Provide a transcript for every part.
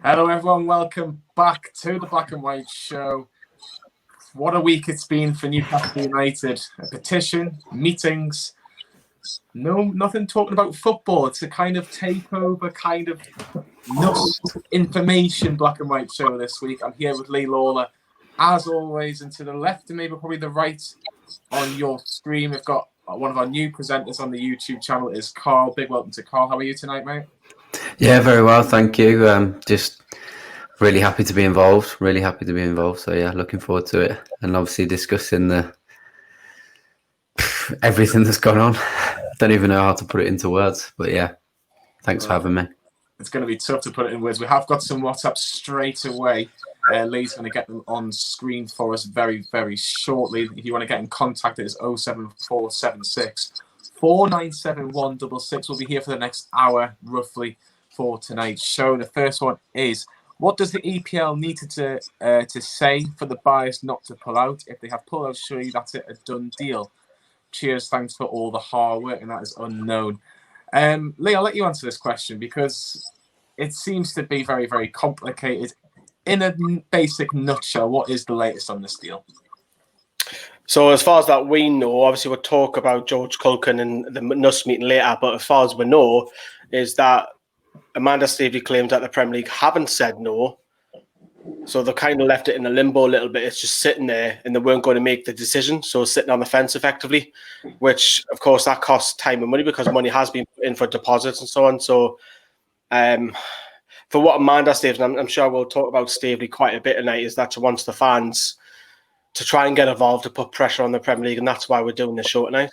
Hello, everyone. Welcome back to the Black and White Show. What a week it's been for Newcastle United. A petition, meetings, nothing talking about football. It's a kind of takeover, kind of NUST information Black and White Show this week. I'm here with Lee Lawler, as always, and to the left and maybe probably the right on your screen, we've got one of our new presenters on the YouTube channel is Carl. Big welcome to Carl. How are you tonight, mate? Yeah, very well, thank you. Just really happy to be involved. So yeah, looking forward to it, and obviously discussing everything that's gone on. Don't even know how to put it into words, but yeah, thanks for having me. It's going to be tough to put it in words. We have got some WhatsApp straight away. Lee's going to get them on screen for us very, very shortly. If you want to get in contact, it is 07476 497 166. We'll be here for the next hour, roughly, for tonight's show. The first one is, what does the EPL need to say for the buyers not to pull out? If they have pulled out, surely that's it, a done deal. Cheers, thanks for all the hard work, and that is unknown. Lee, I'll let you answer this question because it seems to be very, very complicated. In a basic nutshell, what is the latest on this deal? So as far as that we know, obviously we'll talk about George Culkin and the NUST meeting later, but as far as we know is that Amanda Staveley claims that the Premier League haven't said no. So they kind of left it in a limbo a little bit. It's just sitting there and they weren't going to make the decision. So sitting on the fence effectively, which of course that costs time and money because money has been put in for deposits and so on. So for what Amanda Staveley, I'm sure we'll talk about Staveley quite a bit tonight, is that she wants the fans to try and get involved, to put pressure on the Premier League. And that's why we're doing this show tonight.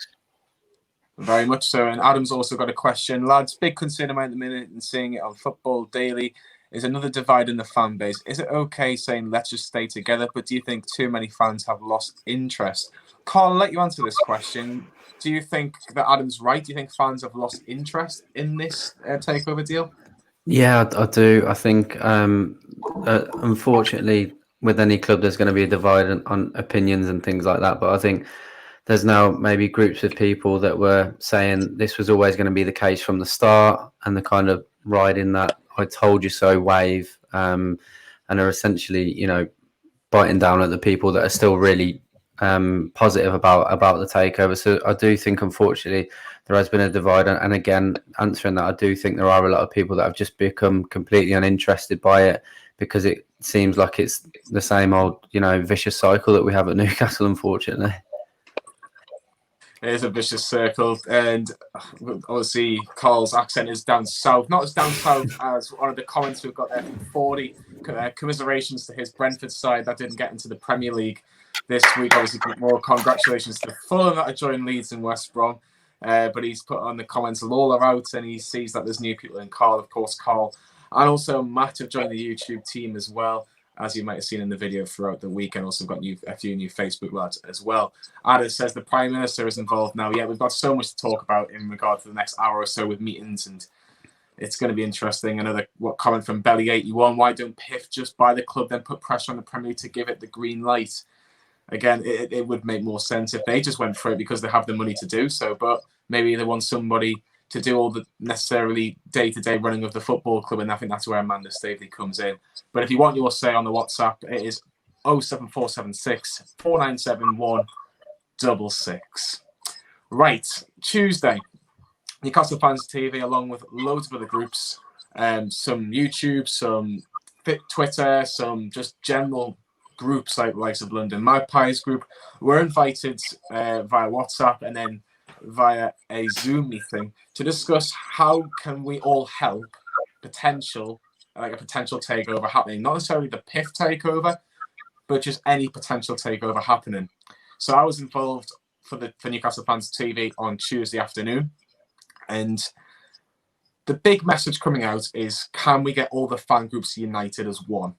Very much so. And Adam's also got a question. Lads, big concern about the minute and seeing it on Football Daily is another divide in the fan base. Is it okay saying let's just stay together? But do you think too many fans have lost interest? Carl, I'll let you answer this question. Do you think that Adam's right? Do you think fans have lost interest in this takeover deal? Yeah, I do. I think, unfortunately, with any club, there's going to be a divide on opinions and things like that. But I think there's now maybe groups of people that were saying this was always going to be the case from the start, and they're kind of riding that "I told you so" wave, and are essentially, biting down at the people that are still really positive about the takeover. So I do think, unfortunately, there has been a divide. And again, answering that, I do think there are a lot of people that have just become completely uninterested by it because it seems like it's the same old, vicious cycle that we have at Newcastle, unfortunately. It is a vicious circle, and obviously Carl's accent is down south. Not as down south as one of the comments we've got there from 40. Commiserations to his Brentford side that didn't get into the Premier League this week. Obviously, more congratulations to Fulham that have joined Leeds and West Brom. But he's put on the comments Lawler out, and he sees that there's new people in Carl. Of course, Carl and also Matt have joined the YouTube team as well, as you might have seen in the video throughout the week, and also got a few new Facebook lads as well. Ada says the Prime Minister is involved now. Yeah, we've got so much to talk about in regard to the next hour or so with meetings, and it's going to be interesting. Another comment from Belly81. Why don't PIF just buy the club, then put pressure on the Premier League to give it the green light? Again, it would make more sense if they just went for it because they have the money to do so, but maybe they want somebody to do all the necessarily day-to-day running of the football club, and I think that's where Amanda Staveley comes in. But if you want your say on the WhatsApp, it is 07476 497 166. Right, Tuesday, Newcastle Fans TV, along with loads of other groups, some YouTube, some Twitter, some just general groups like the likes of London Magpies group, were invited via WhatsApp and then via a Zoom meeting to discuss how can we all help a potential takeover happening. Not necessarily the PIF takeover, but just any potential takeover happening. So I was involved for Newcastle Fans TV on Tuesday afternoon, and the big message coming out is, can we get all the fan groups united as one?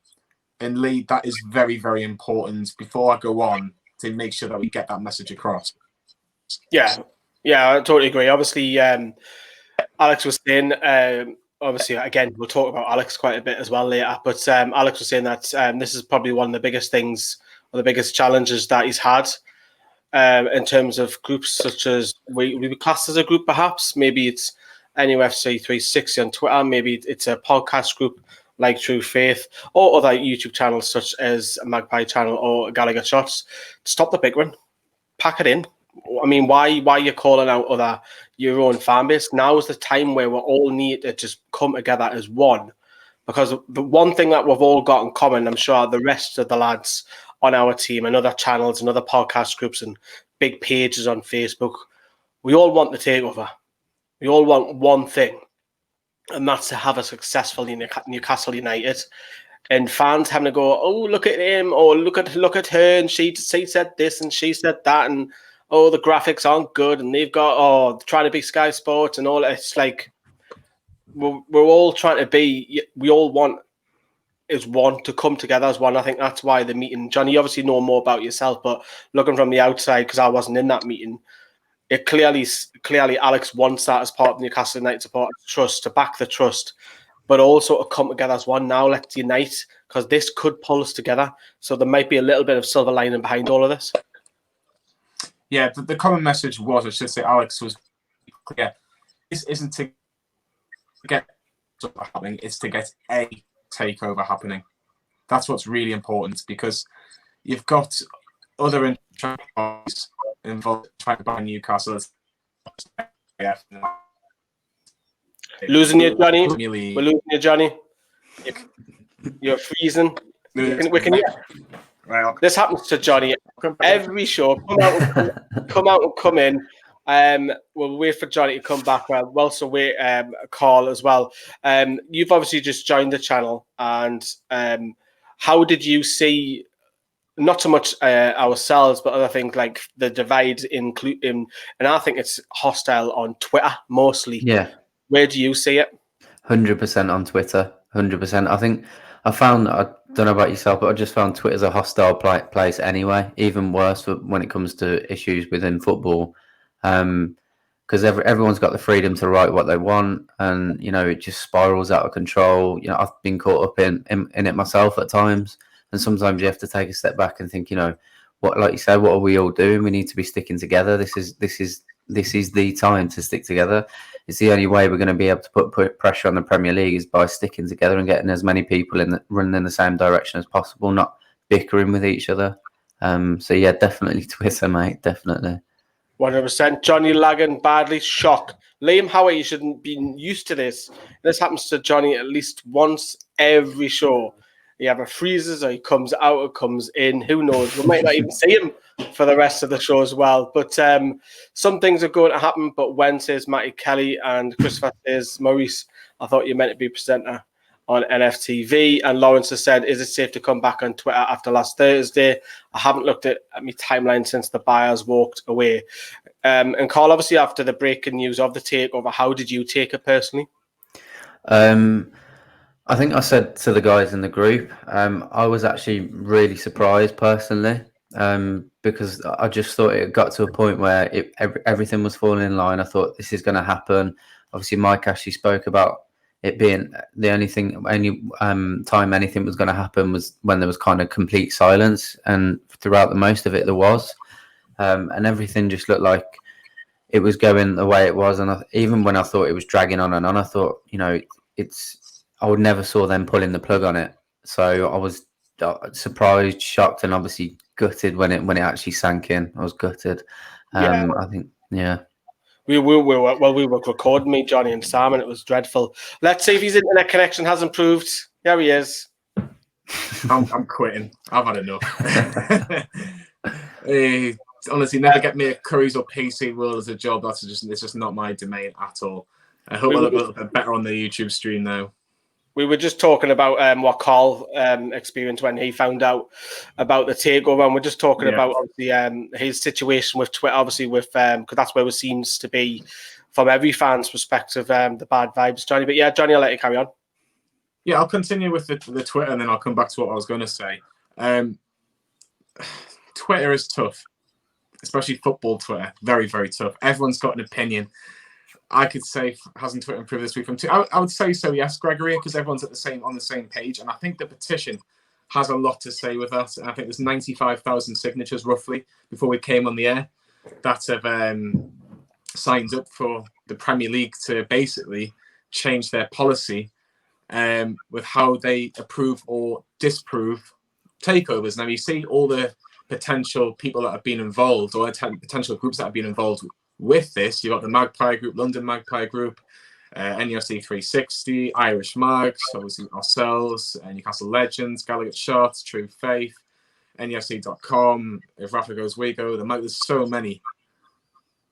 And Lee, that is very, very important before I go on to make sure that we get that message across. Yeah, I totally agree. Obviously, Alex was saying, obviously, again, we'll talk about Alex quite a bit as well later, but Alex was saying that this is probably one of the biggest things or the biggest challenges that he's had in terms of groups such as, we be classed as a group perhaps, maybe it's NUFC 360 on Twitter, maybe it's a podcast group like True Faith or other YouTube channels such as Magpie Channel or Gallagher Shots. Stop the bickering. Pack it in. I mean, why are you calling out your own fan base? Now is the time where we all need to just come together as one. Because the one thing that we've all got in common, I'm sure the rest of the lads on our team and other channels and other podcast groups and big pages on Facebook, we all want the takeover. We all want one thing, and that's to have a successful Newcastle United. And fans having to go, oh, look at him, or look at her, and she said this and she said that, and oh, the graphics aren't good, and they've got trying to be Sky Sports and all. It's like we're all trying to be. We all want is one to come together as one. I think that's why the meeting. Johnny, you obviously know more about yourself, but looking from the outside, because I wasn't in that meeting, it clearly Alex wants that as part of the Newcastle United Supporters Trust to back the trust, but also to come together as one. Now let's unite, because this could pull us together. So there might be a little bit of silver lining behind all of this. Yeah, the common message was, I should say, Alex was clear. This isn't to get something happening, it's to get a takeover happening. That's what's really important, because you've got other parties involved trying to buy Newcastle. Losing you, Johnny. We're losing you, Johnny. You're freezing. We can Right, this happens to Johnny every show. Come out and come in. We'll wait for Johnny to come back. We'll also wait a call as well. You've obviously just joined the channel, and how did you see not so much ourselves, but other things like the divide and I think it's hostile on Twitter mostly. Yeah. Where do you see it? 100% on Twitter. 100%. I think I don't know about yourself, but I just found Twitter's a hostile place anyway. Even worse when it comes to issues within football. Because everyone's got the freedom to write what they want, and it just spirals out of control. I've been caught up in it myself at times, and sometimes you have to take a step back and think, what, like you said, what are we all doing? We need to be sticking together. This is the time to stick together. It's the only way we're going to be able to put pressure on the Premier League is by sticking together and getting as many people running in the same direction as possible, not bickering with each other. So yeah, definitely Twitter, mate, definitely. 100%. Johnny lagging badly. Shock. Liam Howard, you shouldn't be used to this. This happens to Johnny at least once every show. He either freezes or he comes out or comes in. Who knows? We might not even see him for the rest of the show as well. But some things are going to happen. But when says Matty Kelly and Christopher says Maurice, I thought you meant to be presenter on NFTV. And Lawrence has said, is it safe to come back on Twitter after last Thursday? I haven't looked at my timeline since the buyers walked away. And Carl, obviously after the breaking news of the takeover, how did you take it personally? I think I said to the guys in the group, I was actually really surprised personally, because I just thought it got to a point where everything was falling in line. I thought this is going to happen. Obviously, Mike actually spoke about it being the only time anything was going to happen was when there was kind of complete silence, and throughout the most of it there was, and everything just looked like it was going the way it was. And even when I thought it was dragging on and on, I thought, I would never saw them pulling the plug on it. So I was surprised, shocked, and obviously gutted when it actually sank in. I was gutted. I think, yeah. We were recording, me, Johnny, and Sam, and it was dreadful. Let's see if his internet connection has improved. There he is. I'm quitting. I've had enough. Honestly, never get me a Curry's or PC World as a job. It's just not my domain at all. I hope I look a little bit better on the YouTube stream now. We were just talking about what Carl experienced when he found out about the takeover, and we're just talking about his situation with Twitter, obviously, with because that's where it seems to be, from every fan's perspective, the bad vibes, Johnny. But yeah, Johnny, I'll let you carry on. Yeah, I'll continue with the Twitter, and then I'll come back to what I was going to say. Twitter is tough, especially football Twitter. Very, very tough. Everyone's got an opinion. I could say, hasn't Twitter improved this week from two? I would say so, yes, Gregory, because everyone's on the same page, and I think the petition has a lot to say with that. And I think there's 95,000 signatures roughly before we came on the air that have signed up for the Premier League to basically change their policy with how they approve or disapprove takeovers. Now you see all the potential people that have been involved, or potential groups that have been involved with this. You've got the Magpie Group, London Magpie Group, NUST 360, Irish Mags, obviously ourselves, Newcastle Legends, Gallagher Shots, True Faith, NUST.com, If Rafa Goes, We Go. There's so many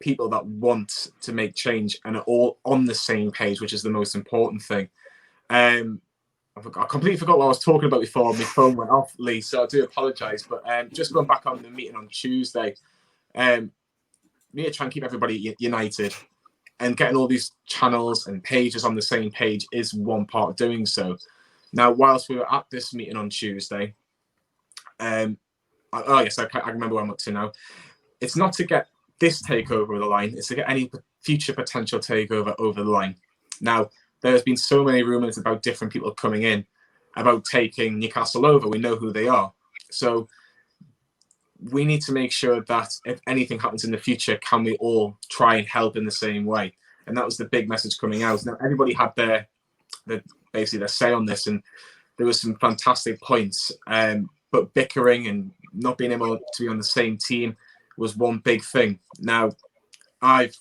people that want to make change and are all on the same page, which is the most important thing. I completely forgot what I was talking about before. My phone went off, Lee, so I do apologise. But just going back on the meeting on Tuesday, we need to try and keep everybody united. And getting all these channels and pages on the same page is one part of doing so. Now, whilst we were at this meeting on Tuesday, I remember what I'm up to now. It's not to get this takeover over the line, it's to get any future potential takeover over the line. Now, there's been so many rumours about different people coming in, about taking Newcastle over. We know who they are. So we need to make sure that if anything happens in the future, can we all try and help in the same way? And that was the big message coming out. Now, everybody had their say on this, and there was some fantastic points. But bickering and not being able to be on the same team was one big thing. Now, I've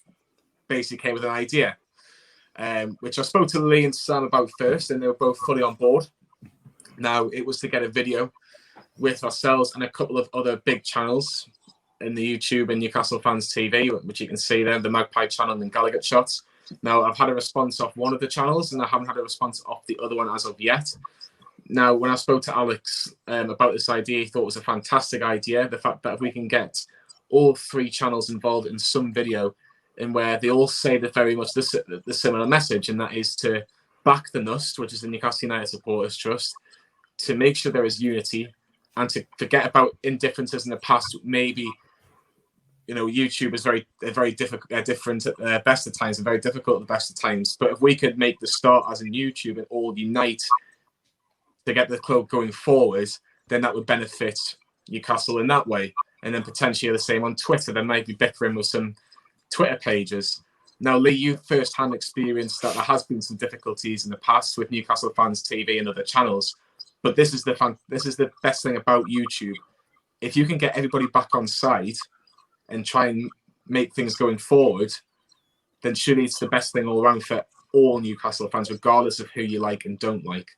basically came with an idea, which I spoke to Lee and Sam about first, and they were both fully on board. Now, it was to get a video with ourselves and a couple of other big channels in the YouTube and Newcastle Fans TV, which you can see there, the Magpie channel and Gallagher Shots. Now, I've had a response off one of the channels, and I haven't had a response off the other one as of yet. Now, when I spoke to Alex about this idea, he thought it was a fantastic idea. The fact that if we can get all three channels involved in some video in where they all say very much the similar message, and that is to back the NUST, which is the Newcastle United Supporters Trust, to make sure there is unity, and to forget about indifferences in the past. Maybe, YouTube is very different at the best of times and very difficult at the best of times. But if we could make the start as in YouTube and all unite to get the club going forward, then that would benefit Newcastle in that way. And then potentially the same on Twitter. There might be bickering with some Twitter pages. Now, Lee, you first-hand experienced that there has been some difficulties in the past with Newcastle Fans TV and other channels. But this is the best thing about YouTube. If you can get everybody back on side and try and make things going forward, then surely it's the best thing all around for all Newcastle fans, regardless of who you like and don't like.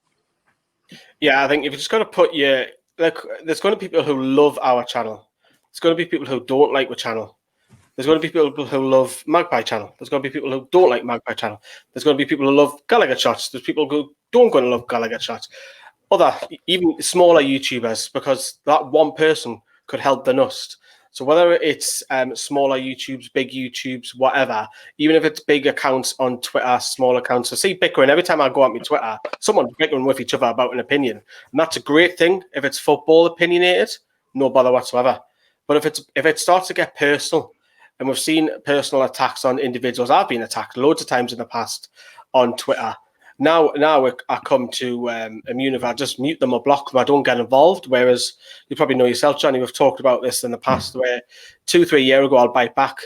Yeah, I think if you just got to there's going to be people who love our channel. There's going to be people who don't like the channel. There's going to be people who love Magpie channel. There's going to be people who don't like Magpie channel. There's going to be people who love Gallagher Shots. There's people who don't going to love Gallagher Shots. Other, even smaller YouTubers, because that one person could help the NUST. So whether it's smaller YouTubes, big YouTubes, whatever, even if it's big accounts on Twitter, small accounts. So see bickering, every time I go on my Twitter, someone's bickering with each other about an opinion. And that's a great thing. If it's football opinionated, no bother whatsoever. But if it starts to get personal, and we've seen personal attacks on individuals, I've been attacked loads of times in the past on Twitter. Now I come to Immune, if I just mute them or block them, I don't get involved. Whereas you probably know yourself, Johnny, we've talked about this in the past where 2-3 years ago I'll bite back.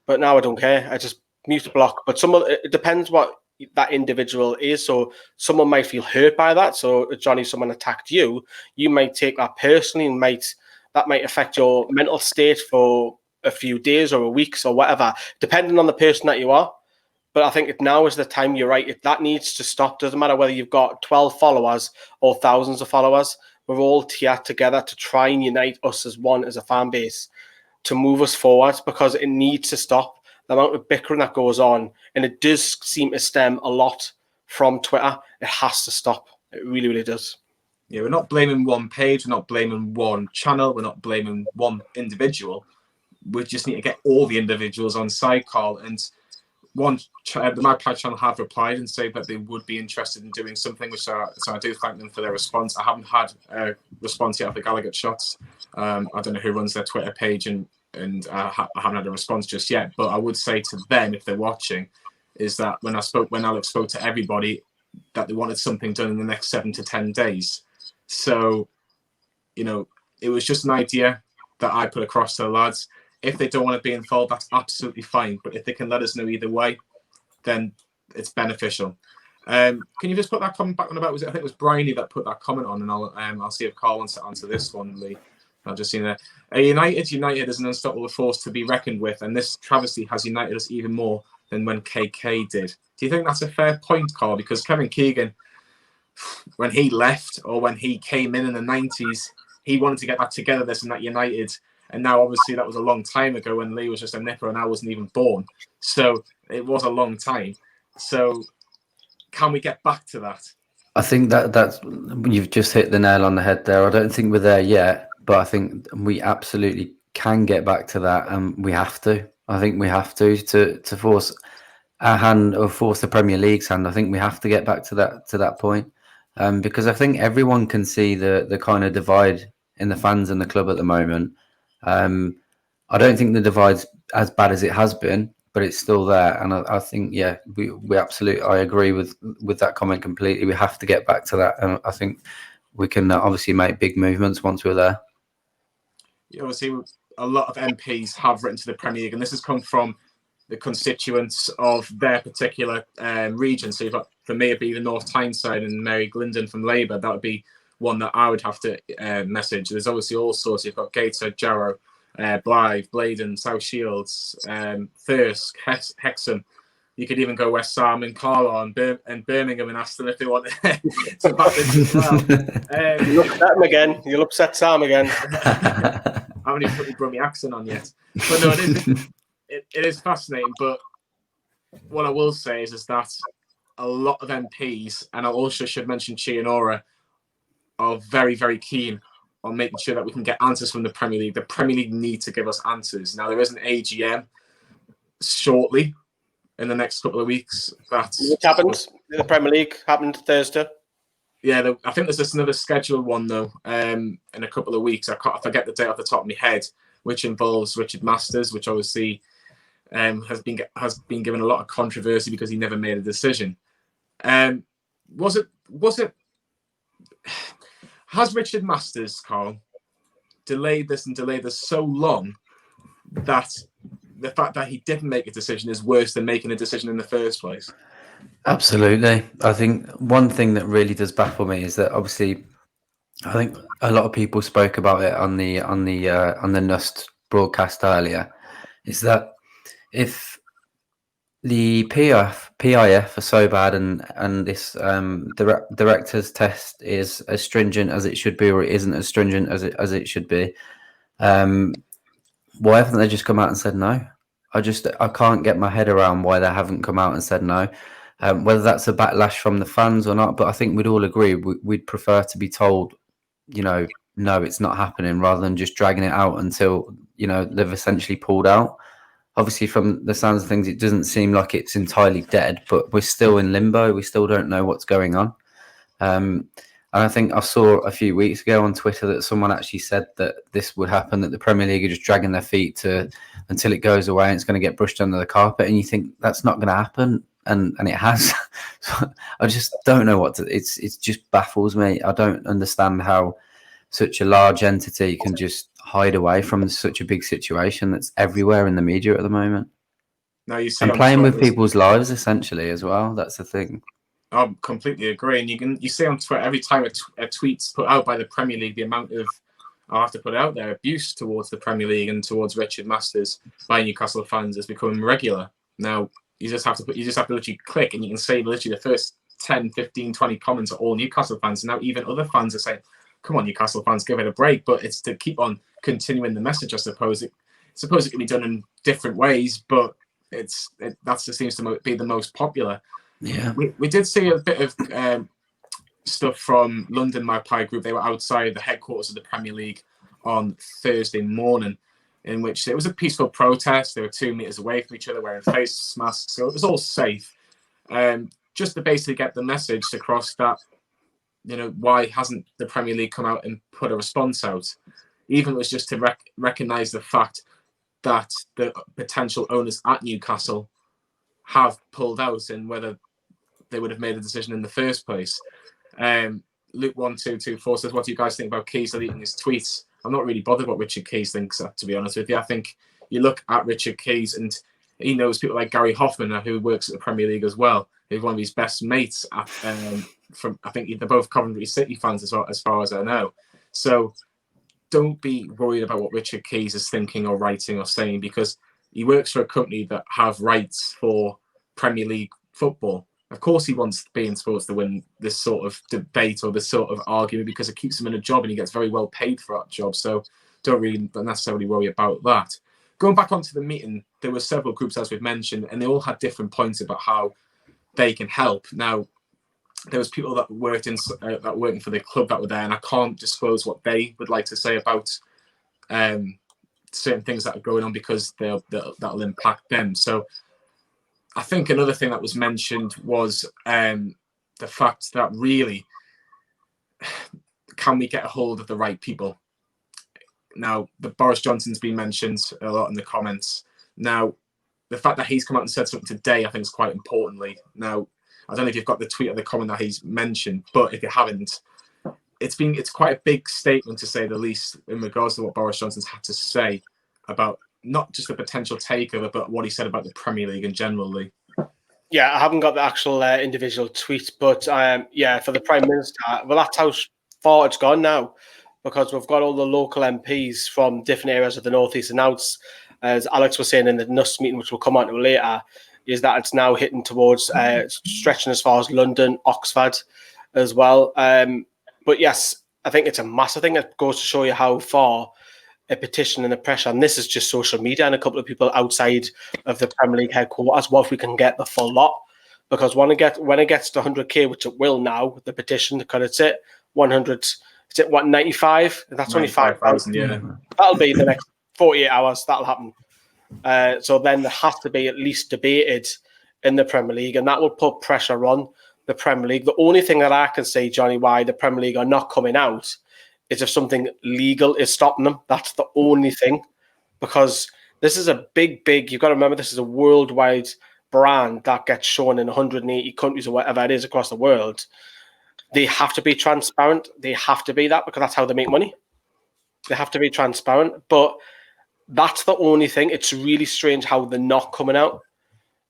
But now I don't care. I just mute block. But it depends what that individual is. So someone might feel hurt by that. So Johnny, someone attacked you, you might take that personally and that might affect your mental state for a few days or weeks or whatever, depending on the person that you are. But I think now is the time. You're right. That needs to stop. Doesn't matter whether you've got 12 followers or thousands of followers. We're all here together to try and unite us as one, as a fan base, to move us forward, because it needs to stop. The amount of bickering that goes on, and it does seem to stem a lot from Twitter. It has to stop. It really, really does. Yeah, we're not blaming one page. We're not blaming one channel. We're not blaming one individual. We just need to get all the individuals on side, Carl. And the Magpie channel have replied and say that they would be interested in doing something, so I do thank them for their response. I haven't had a response yet of the Gallagher Shots. I don't know who runs their Twitter page, and I haven't had a response just yet. But I would say to them, if they're watching, is that when Alex spoke to everybody, that they wanted something done in the next 7 to 10 days. So, it was just an idea that I put across to the lads. If they don't want to be involved, that's absolutely fine. But if they can let us know either way, then it's beneficial. Can you just put that comment back on about? I think it was Bryony that put that comment on, and I'll see if Carl wants to answer this one, Lee. I've just seen that. United is an unstoppable force to be reckoned with, and this travesty has united us even more than when KK did. Do you think that's a fair point, Carl? Because Kevin Keegan, when he left or when he came in the 90s, he wanted to get that togetherness and that united. And now, obviously, that was a long time ago when Lee was just a nipper and I wasn't even born. So it was a long time. So can we get back to that? I think that's you've just hit the nail on the head there. I don't think we're there yet, but I think we absolutely can get back to that, and we have to. I think we have to force our hand or force the Premier League's hand. I think we have to get back to that point, because I think everyone can see the kind of divide in the fans and the club at the moment. I don't think the divide's as bad as it has been, but it's still there. And I think, we absolutely, I agree with that comment completely. We have to get back to that. And I think we can obviously make big movements once we're there. Obviously, a lot of MPs have written to the Premier League, and this has come from the constituents of their particular region. So you've got, for me, it'd be the North Tyneside and Mary Glindon from Labour. That would be one that I would have to message. There's obviously all sorts. You've got Gateshead, Jarrow, Blythe, Bladen, South Shields, Thirsk, Hexham. You could even go West Sam and Carlisle and Birmingham and ask them if they want to back this as well. You'll upset them again. You'll upset Sam again. I haven't even put the Brummie accent on yet. But no, it is fascinating. But what I will say is that a lot of MPs, and I also should mention Chianora, are very, very keen on making sure that we can get answers from the Premier League. The Premier League need to give us answers. Now, there is an AGM shortly in the next couple of weeks. What happens? The Premier League happened Thursday. Yeah, I think there's just another scheduled one, though, in a couple of weeks. I forget the date off the top of my head, which involves Richard Masters, which obviously has been given a lot of controversy because he never made a decision. Was it? Has Richard Masters, Carl, delayed this so long that the fact that he didn't make a decision is worse than making a decision in the first place? Absolutely. I think one thing that really does baffle me is that obviously, I think a lot of people spoke about it on the NUST broadcast earlier, is that if the PIF are so bad and this director's test is as stringent as it should be, or it isn't as stringent as it should be, why haven't they just come out and said no? I can't get my head around why they haven't come out and said no. Whether that's a backlash from the fans or not, but I think we'd all agree we'd prefer to be told, no, it's not happening, rather than just dragging it out until they've essentially pulled out. Obviously, from the sounds of things, it doesn't seem like it's entirely dead, but we're still in limbo. We still don't know what's going on. And I think I saw a few weeks ago on Twitter that someone actually said that this would happen, that the Premier League are just dragging their feet until it goes away and it's going to get brushed under the carpet. And you think that's not going to happen. And it has. So I just don't know it just baffles me. I don't understand how such a large entity can just hide away from such a big situation that's everywhere in the media at the moment. Now you see, and playing with people's lives essentially as well. That's the thing. I completely agree. And you see on Twitter, every time a tweet's put out by the Premier League, the amount of, I'll have to put it out there, abuse towards the Premier League and towards Richard Masters by Newcastle fans is becoming regular. Now, you just have to literally click, and you can say literally the first 10, 15, 20 comments are all Newcastle fans. And now even other fans are saying, come on, Newcastle fans, give it a break. But it's to keep on continuing the message, I suppose. It can be done in different ways, but that seems to be the most popular. Yeah, we did see a bit of stuff from London Magpie Group. They were outside the headquarters of the Premier League on Thursday morning, in which it was a peaceful protest. They were 2 meters away from each other, wearing face masks, so it was all safe. Just to basically get the message across that, why hasn't the Premier League come out and put a response out? Even if it was just to recognise the fact that the potential owners at Newcastle have pulled out, and whether they would have made a decision in the first place. Luke1224 says, what do you guys think about Keys deleting his tweets? I'm not really bothered what Richard Keys thinks, to be honest with you. I think you look at Richard Keys and He knows people like Gary Hoffman, who works at the Premier League as well. He's one of his best mates. From I think they're both Coventry City fans as far as I know. So don't be worried about what Richard Keys is thinking or writing or saying, because he works for a company that have rights for Premier League football. Of course, he wants beIN Sports to win this sort of debate or this sort of argument, because it keeps him in a job and he gets very well paid for that job. So don't really necessarily worry about that. Going back onto the meeting, there were several groups, as we've mentioned, and they all had different points about how they can help. Now, there was people that worked working for the club that were there, and I can't disclose what they would like to say about certain things that are going on, because that'll impact them. So I think another thing that was mentioned was the fact that really, can we get a hold of the right people? Now, the Boris Johnson's been mentioned a lot in the comments. Now, the fact that he's come out and said something today, I think is quite importantly. Now, I don't know if you've got the tweet or the comment that he's mentioned, but if you haven't, it's quite a big statement, to say the least, in regards to what Boris Johnson's had to say about not just the potential takeover, but what he said about the Premier League in generally. Yeah, I haven't got the actual individual tweet, but yeah, for the Prime Minister, well, that's how far it's gone now, because we've got all the local MPs from different areas of the North East, and now it's, as Alex was saying in the NUST meeting, which we'll come on to later, is that it's now hitting towards stretching as far as London, Oxford as well. But yes, I think it's a massive thing. It goes to show you how far a petition and the pressure, and this is just social media and a couple of people outside of the Premier League headquarters, what if we can get the full lot? Because when it gets to 100k, which it will now, the petition, because it's at 100, is it what, 95? That's only 5,000. Yeah. That'll be the next 48 hours. That'll happen. So then there has to be at least debated in the Premier League, and that will put pressure on the Premier League. The only thing that I can say, Johnny, why the Premier League are not coming out is if something legal is stopping them. That's the only thing, because this is a big, you've got to remember, this is a worldwide brand that gets shown in 180 countries or whatever it is across the world. They have to be transparent. They have to be that, because that's how they make money. They have to be transparent. But that's the only thing. It's really strange how they're not coming out.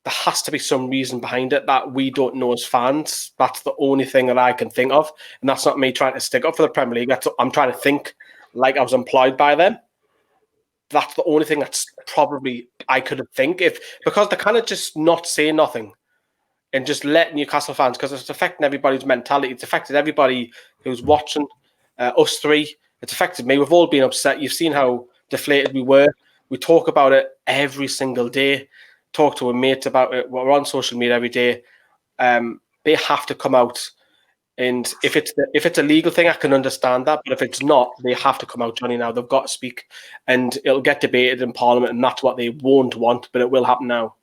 There has to be some reason behind it that we don't know as fans. That's the only thing that I can think of. And that's not me trying to stick up for the Premier League. I'm trying to think like I was employed by them. That's the only thing that's probably I could think, because they're kind of just not saying nothing and just let Newcastle fans, because it's affecting everybody's mentality. It's affected everybody who's watching, us three. It's affected me. We've all been upset. You've seen how deflated we were. We talk about it every single day. Talk to a mate about it. We're on social media every day. They have to come out, and if it's a legal thing, I can understand that. But if it's not, they have to come out, Johnny. Now they've got to speak, and it'll get debated in Parliament, and that's what they won't want. But it will happen now.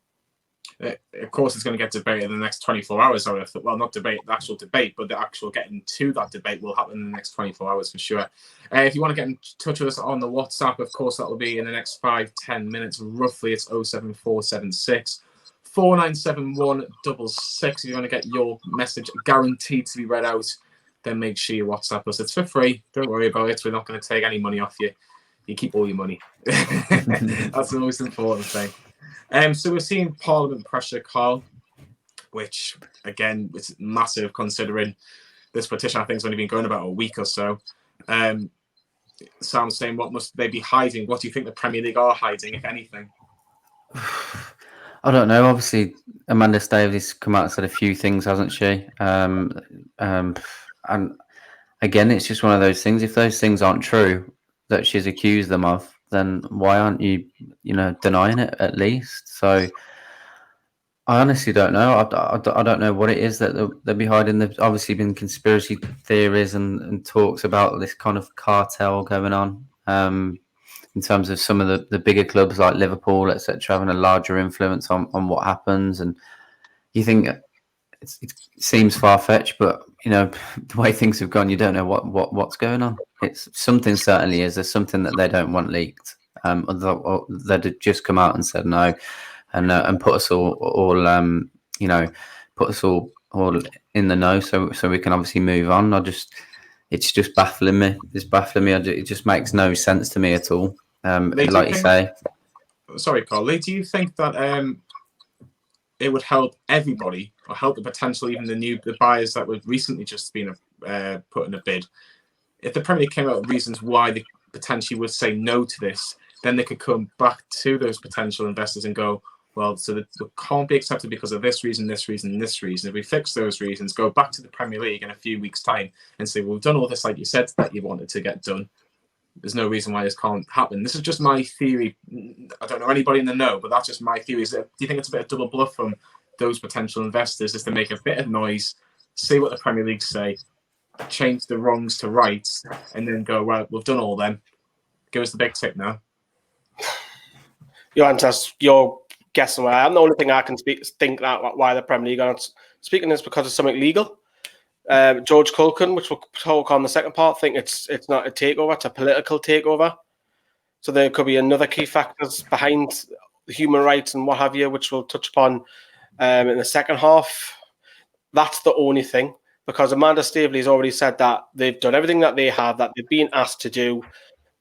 Of course, it's going to get debated in the next 24 hours. Well, not debate, the actual debate, but the actual getting to that debate will happen in the next 24 hours for sure. If you want to get in touch with us on the WhatsApp, of course, that will be in the next 5-10 minutes, roughly. It's 07476 497166. If you want to get your message guaranteed to be read out, then make sure you WhatsApp us. It's for free. Don't worry about it. We're not going to take any money off you. You keep all your money. That's the most important thing. So we're seeing Parliament pressure, Carl, which, again, is massive considering this petition, I think, has only been going about a week or so. Sam's saying, what must they be hiding? What do you think the Premier League are hiding, if anything? I don't know. Obviously, Amanda Staveley's come out and said a few things, hasn't she? And again, it's just one of those things. If those things aren't true that she's accused them of, then why aren't you, denying it at least? So I honestly don't know. I don't know what it is that they're behind. There's obviously been conspiracy theories and talks about this kind of cartel going on in terms of some of the bigger clubs like Liverpool, etc., having a larger influence on what happens. And you think it seems far-fetched, but the way things have gone, you don't know what's going on. It's something, certainly is. There's something that they don't want leaked. They'd just come out and said no, and put us all put us all in the know, so we can obviously move on. It's just baffling me. It's baffling me. It just makes no sense to me at all. Like you say, sorry, Carl, Lee, do you think that it would help everybody, or help the potential, even the buyers that were recently just been put in a bid, if the Premier League came out with reasons why they potentially would say no to this, then they could come back to those potential investors and go, well, so that it can't be accepted because of this reason, this reason, and this reason. If we fix those reasons, go back to the Premier League in a few weeks' time and say, well, we've done all this like you said that you wanted to get done. There's no reason why this can't happen. This is just my theory. I don't know anybody in the know, but that's just my theory. Do you think it's a bit of double bluff from those potential investors, is to make a bit of noise, see what the Premier League say, change the wrongs to rights, and then go, right, we've done all them. Give us the big tick now. Your answer's your guessing why. I'm the only thing I can think that why the Premier League aren't speaking is because of something legal. George Culkin, which we'll talk on the second part, think it's not a takeover, it's a political takeover. So there could be another key factors behind the human rights and what have you, which we'll touch upon in the second half. That's the only thing, because Amanda Staveley has already said that they've done everything that they have, that they've been asked to do.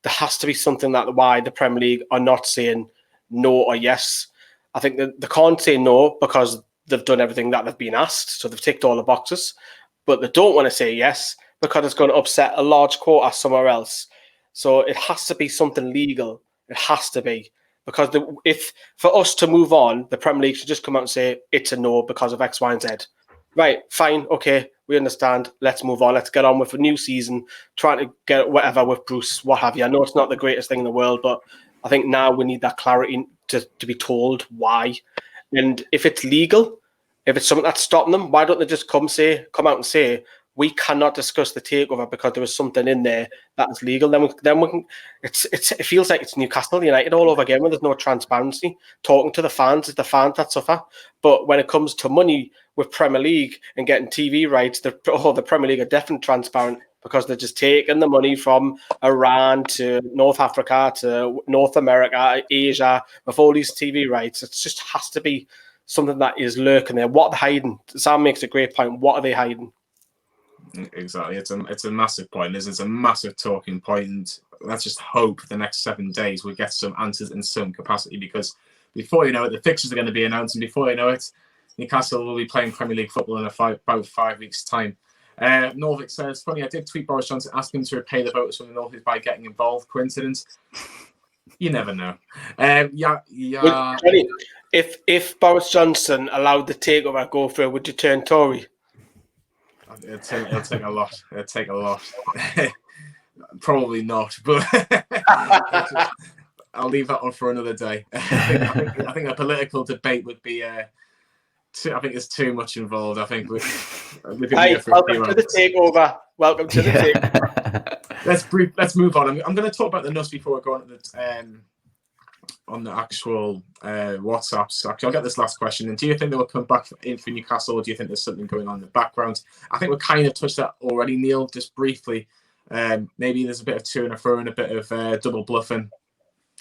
There has to be something that why the Premier League are not saying no or yes. I think that they can't say no because they've done everything that they've been asked, so they've ticked all the boxes. But they don't want to say yes because it's going to upset a large quota somewhere else. So it has to be something legal. It has to be. Because if for us to move on, the Premier League should just come out and say it's a no because of X, Y, and Z. Right, fine, okay, we understand. Let's move on. Let's get on with a new season, trying to get whatever with Bruce, what have you. I know it's not the greatest thing in the world, but I think now we need that clarity to be told why. And if it's legal, if it's something that's stopping them, why don't they just come out and say, we cannot discuss the takeover because there was something in there that is legal. Then we can. It feels like it's Newcastle United all over again when there's no transparency. Talking to the fans, it's the fans that suffer. But when it comes to money with Premier League and getting TV rights, the Premier League are definitely transparent because they're just taking the money from Iran to North Africa to North America, Asia, with all these TV rights. It just has to be something that is lurking there. What are they hiding? Sam makes a great point. What are they hiding? Exactly. It's a massive point. It's a massive talking point. And let's just hope the next 7 days we get some answers in some capacity, because before you know it, the fixtures are going to be announced, and before you know it, Newcastle will be playing Premier League football in about 5 weeks' time. Norvik says, funny, I did tweet Boris Johnson asking him to repay the voters from the North by getting involved. Coincidence? You never know. Yeah. If Boris Johnson allowed the takeover to go through, would you turn Tory? It'll take a lot. It'll take a lot. Probably not, but I'll leave that on for another day. I think a political debate would be. I think there's too much involved. I think welcome to the takeover. Welcome to the takeover. Let's move on. I'm going to talk about the NUST before I go on the actual WhatsApps. Actually, I'll get this last question. And do you think they will come back in for Newcastle, or do you think there's something going on in the background? I think we kind of touched that already, Neil, just briefly. Maybe there's a bit of to and fro and a bit of double bluffing.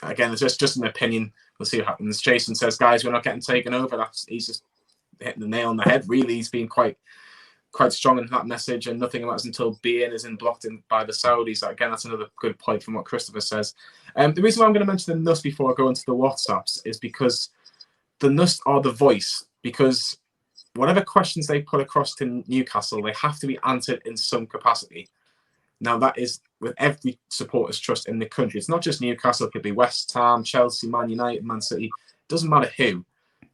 Again, it's just an opinion. We'll see what happens. Jason says, guys, we're not getting taken over. He's just hitting the nail on the head, really. He's been quite strong in that message, and nothing matters until being is blocked in by the Saudis. Again, that's another good point from what Christopher says. The reason why I'm going to mention the NUST before I go into the WhatsApps is because the NUST are the voice, because whatever questions they put across to Newcastle, they have to be answered in some capacity. Now, that is with every supporter's trust in the country. It's not just Newcastle. It could be West Ham, Chelsea, Man United, Man City. It doesn't matter who.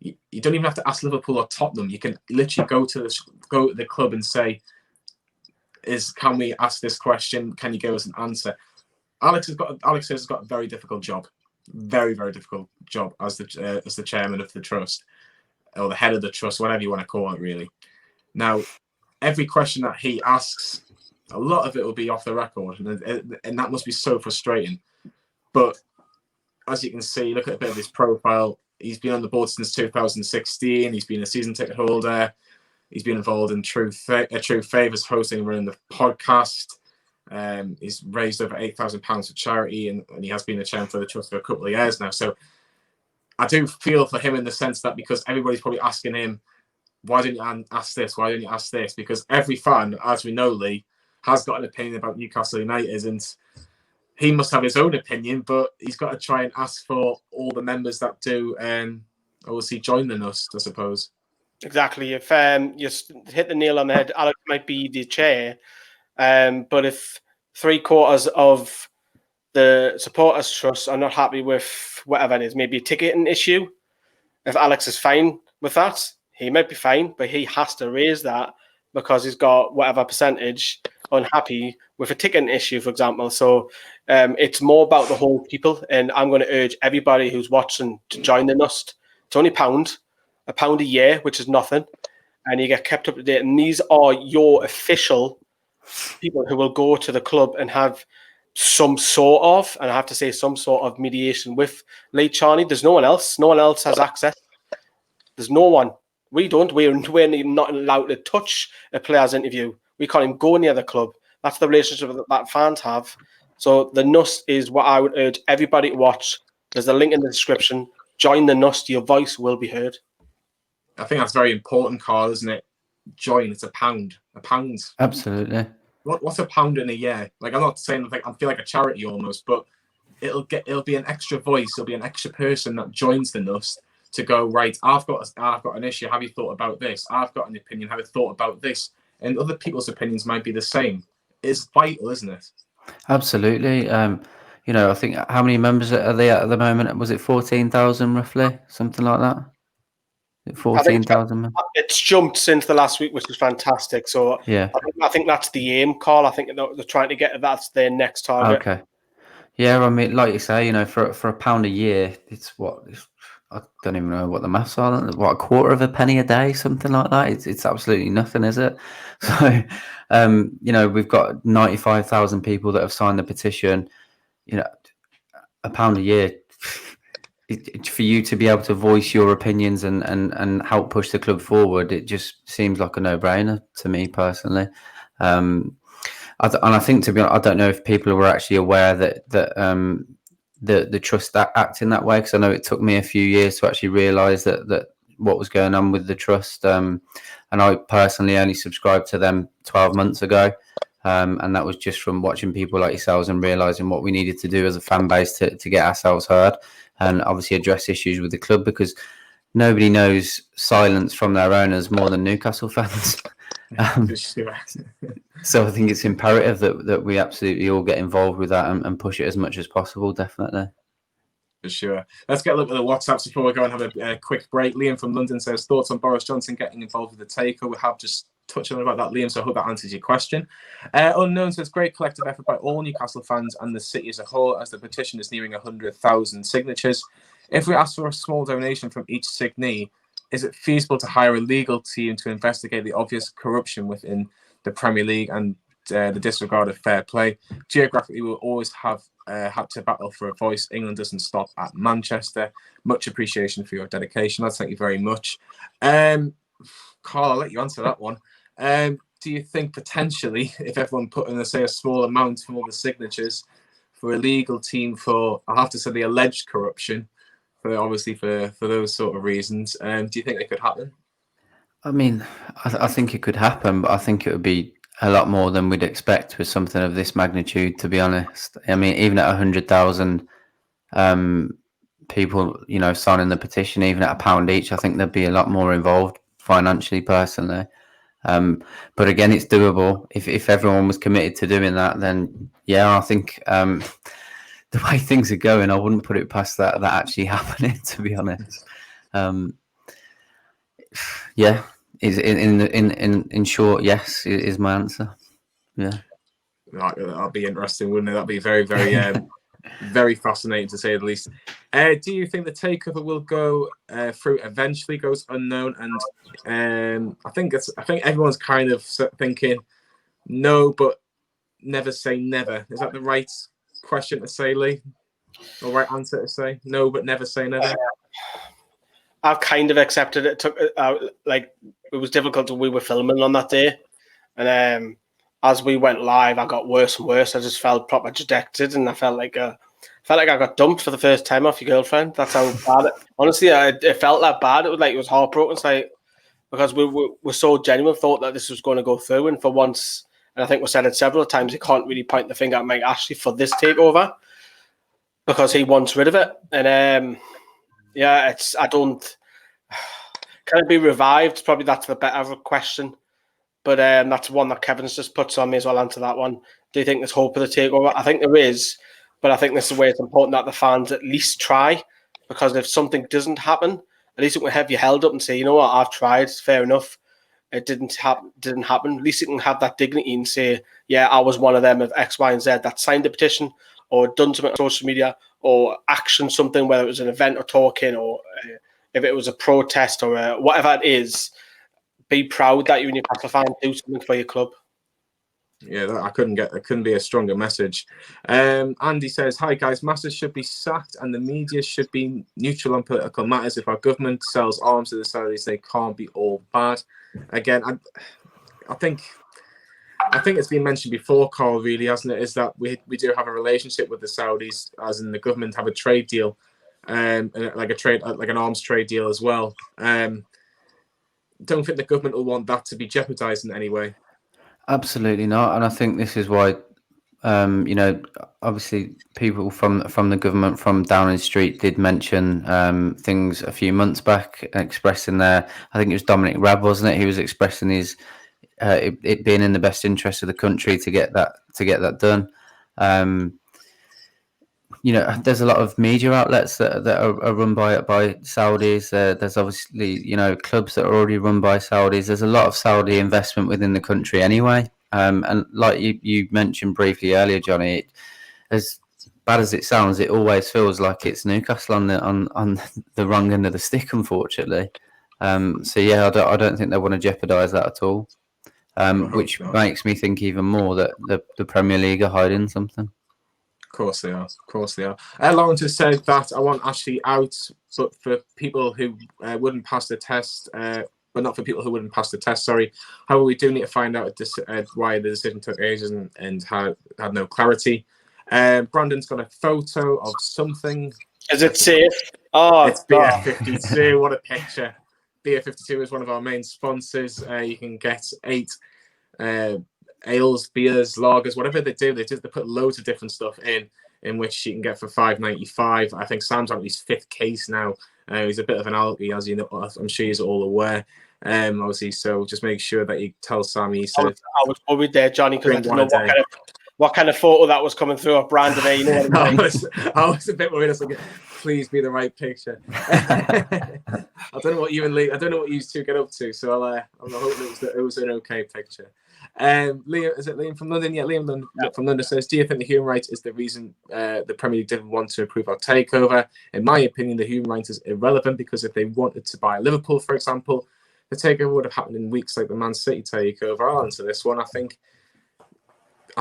You don't even have to ask Liverpool or Tottenham. You can literally go to the club and say, can we ask this question? Can you give us an answer? Alex has got a very difficult job, very, very difficult job as the chairman of the trust, or the head of the trust, whatever you want to call it, really. Now, every question that he asks, a lot of it will be off the record, and that must be so frustrating. But as you can see, look at a bit of his profile. He's been on the board since 2016. He's been a season ticket holder. He's been involved in True Favours, hosting and running the podcast. He's raised over £8,000 for charity, and he has been the chairman for the trust for a couple of years now. So I do feel for him in the sense that, because everybody's probably asking him, why didn't you ask this? Why didn't you ask this? Because every fan, as we know, Lee, has got an opinion about Newcastle United, and he must have his own opinion, but he's got to try and ask for all the members that do obviously join the NUST, I suppose. Exactly. If you hit the nail on the head, Alex might be the chair, but if 3/4 of the supporters trust are not happy with whatever it is, maybe a ticketing issue, if Alex is fine with that, he might be fine, but he has to raise that because he's got whatever percentage unhappy with a ticketing issue, for example. So it's more about the whole people, and I'm going to urge everybody who's watching to join the NUST. It's only a pound a year, which is nothing, and you get kept up to date. And these are your official people who will go to the club and have some sort of, and I have to say, some sort of mediation with Lee Charney. There's no one else. No one else has access. There's no one. We don't. We're not allowed to touch a player's interview. We can't even go near the club. That's the relationship that fans have. So the NUST is what I would urge everybody to watch. There's a link in the description. Join the NUST. Your voice will be heard. I think that's very important, Carl, isn't it? Join. It's a pound. A pound. Absolutely. What's a pound in a year? Like, I'm not saying like I feel like a charity almost, but it'll be an extra voice. It'll be an extra person that joins the NUST to go, right, I've got an issue. Have you thought about this? I've got an opinion. Have you thought about this? And other people's opinions might be the same. It's vital, isn't it? Absolutely. You know, I think how many members are they at the moment? Was it 14,000 roughly, something like that? 14,000. It's jumped since the last week, which is fantastic. So yeah, I think that's the aim, Carl. I think they're trying to get that's their next target. Okay. Yeah, I mean, like you say, you know, for a pound a year, it's what I don't even know what the maths are. What, a quarter of a penny a day, something like that. It's absolutely nothing, is it? So, you know, we've got 95,000 people that have signed the petition. You know, a pound a year. For you to be able to voice your opinions and help push the club forward, it just seems like a no-brainer to me personally. And I think, to be honest, I don't know if people were actually aware that the trust act in that way, because I know it took me a few years to actually realise that what was going on with the trust. And I personally only subscribed to them 12 months ago. And that was just from watching people like yourselves and realising what we needed to do as a fan base to get ourselves heard and obviously address issues with the club, because nobody knows silence from their owners more than Newcastle fans. So I think it's imperative that we absolutely all get involved with that and push it as much as possible, definitely. For sure. Let's get a look at the WhatsApps before we go and have a quick break. Liam from London says, thoughts on Boris Johnson getting involved with the takeover? We have just touched on about that, Liam, so I hope that answers your question. Unknown says, great collective effort by all Newcastle fans and the city as a whole, as the petition is nearing 100,000 signatures. If we ask for a small donation from each signee, is it feasible to hire a legal team to investigate the obvious corruption within the Premier League and the disregard of fair play? Geographically, we'll always have had to battle for a voice. England doesn't stop at Manchester. Much appreciation for your dedication, lads. Thank you very much. Carl, I'll let you answer that one. Do you think potentially, if everyone put in, say, a small amount from all the signatures for a legal team for, I'll have to say, the alleged corruption, for those sort of reasons, do you think it could happen? I mean, I think it could happen, but I think it would be a lot more than we'd expect with something of this magnitude, to be honest. I mean, even at 100,000 people, you know, signing the petition, even at £1 each, I think there'd be a lot more involved financially, personally. But again, it's doable. If everyone was committed to doing that, then yeah, I think the way things are going, I wouldn't put it past that actually happening, to be honest. Yeah, is in short, yes, is my answer. Yeah, that'll be interesting, wouldn't it? That'll be very, very, very fascinating to say the least. Do you think the takeover will go through eventually? Goes unknown, and I think everyone's kind of thinking no, but never say never. Is that the right question to say, Lee? Or right answer to say no, but never say never? I've kind of accepted it. It took like it was difficult when we were filming on that day, and as we went live, I got worse and worse. I just felt proper dejected, and I felt like I got dumped for the first time off your girlfriend. That's how bad it. Honestly, it felt that bad. It was heartbroken. It's like, because we were so genuine, thought that this was going to go through, and for once, and I think we said it several times, he can't really point the finger at Mike Ashley for this takeover because he wants rid of it. And I don't. Can it be revived? Probably that's the better question. But that's one that Kevin's just put, so I may as well answer that one. Do you think there's hope of the takeover? I think there is, but I think this is where it's important that the fans at least try, because if something doesn't happen, at least it will have you held up and say, you know what, I've tried, fair enough. It didn't happen. At least it can have that dignity and say, yeah, I was one of them of X, Y, and Z that signed the petition or done something on social media or action something, whether it was an event or talking or if it was a protest or whatever it is. Be proud that you're a Newcastle fan. Do something for your club. Yeah, I couldn't be a stronger message. Andy says, "Hi guys, Masters should be sacked, and the media should be neutral on political matters. If our government sells arms to the Saudis, they can't be all bad." Again, I think it's been mentioned before, Carl. Really, hasn't it? Is that we do have a relationship with the Saudis, as in the government have a trade deal, like an arms trade deal as well. Don't think the government will want that to be jeopardised in any way. Absolutely not, and I think this is why, obviously people from the government from Downing Street did mention things a few months back, expressing their. I think it was Dominic Raab, wasn't it? He was expressing his it being in the best interest of the country to get that done. There's a lot of media outlets that are run by Saudis. There's obviously, clubs that are already run by Saudis. There's a lot of Saudi investment within the country anyway. And like you mentioned briefly earlier, Johnny, as bad as it sounds, it always feels like it's Newcastle on the wrong end of the stick, unfortunately. I don't think they want to jeopardise that at all. Which makes me think even more that the Premier League are hiding something. Of course they are. Lawrence has said that I want Ashley out, but for people who wouldn't pass the test, but not for people who wouldn't pass the test. Sorry. However, we do need to find out why the decision took ages and had no clarity. Brandon's got a photo of something. Is it safe? Oh, it's BF52. What a picture! BF52 is one of our main sponsors. You can get 8. Ales, beers, lagers, whatever they do, they put loads of different stuff in which you can get for $5.95. I think Sam's on his 5th case now. He's a bit of an alky, as you know. I'm sure you're all aware. Obviously, so just make sure that you tell Sam. I was worried there, Johnny, because I didn't know what kind of photo that was coming through of Brandon. You know what I mean? I was a bit worried. I was like, please be the right picture. I don't know what you two get up to, so I'm hoping it was an okay picture. Liam, is it Liam from London? Yeah, Liam from London says, do you think the human rights is the reason the Premier League didn't want to approve our takeover? In my opinion, the human rights is irrelevant, because if they wanted to buy Liverpool, for example, the takeover would have happened in weeks like the Man City takeover. I'll answer this one. I think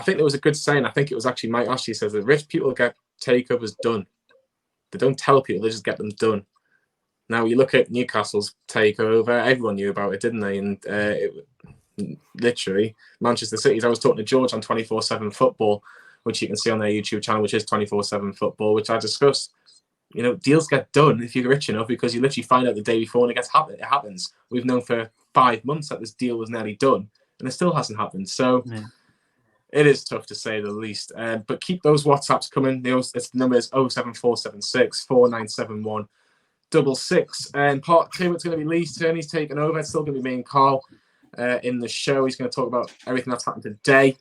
there was a good saying. I think it was actually Mike Ashley says that rich people get takeovers done. They don't tell people, they just get them done. Now, you look at Newcastle's takeover, everyone knew about it, didn't they? And literally, Manchester City's. I was talking to George on 24/7 Football, which you can see on their YouTube channel, which is 24/7 Football, which I discussed. Deals get done if you're rich enough, because you literally find out the day before and it happens. We've known for 5 months that this deal was nearly done, and it still hasn't happened. So It is tough to say the least. But keep those WhatsApps coming. The number is 07476 4971 66. And part 2, it's going to be Lee's turn. He's taken over. It's still going to be me and Carl in the show. He's going to talk about everything that's happened today.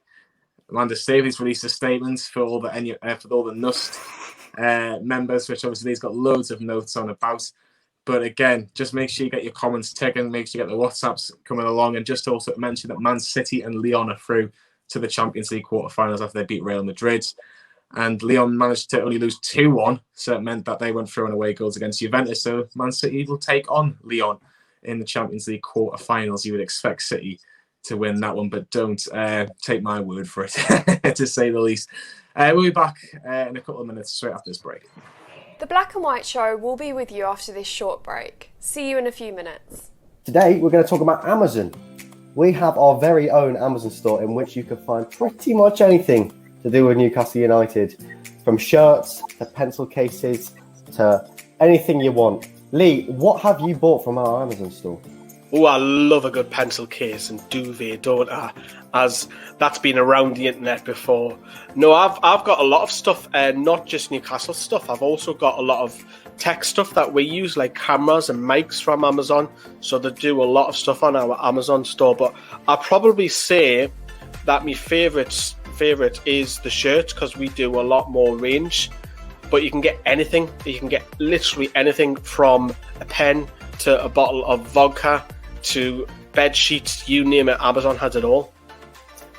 Amanda Staveley's released a statement for all the NUST members, which obviously he's got loads of notes on about. But again, just make sure you get your comments taken. Make sure you get the WhatsApps coming along. And just also mention that Man City and Lyon are through to the Champions League quarterfinals after they beat Real Madrid. And Lyon managed to only lose 2-1, so it meant that they went through on away goals against Juventus. So Man City will take on Lyon in the Champions League quarterfinals. You would expect City to win that one, but don't take my word for it, to say the least. We'll be back in a couple of minutes, straight after this break. The Black and White Show will be with you after this short break. See you in a few minutes. Today, we're going to talk about Amazon. We have our very own Amazon store in which you can find pretty much anything to do with Newcastle United, from shirts to pencil cases to anything you want. Lee, what have you bought from our Amazon store? Oh, I love a good pencil case and duvet, don't I? As that's been around the internet before. No, I've got a lot of stuff, not just Newcastle stuff. I've also got a lot of tech stuff that we use, like cameras and mics from Amazon. So they do a lot of stuff on our Amazon store. But I'd probably say that my favorite is the shirts, because we do a lot more range. But you can get anything. You can get literally anything from a pen to a bottle of vodka to bed sheets, you name it. Amazon has it all.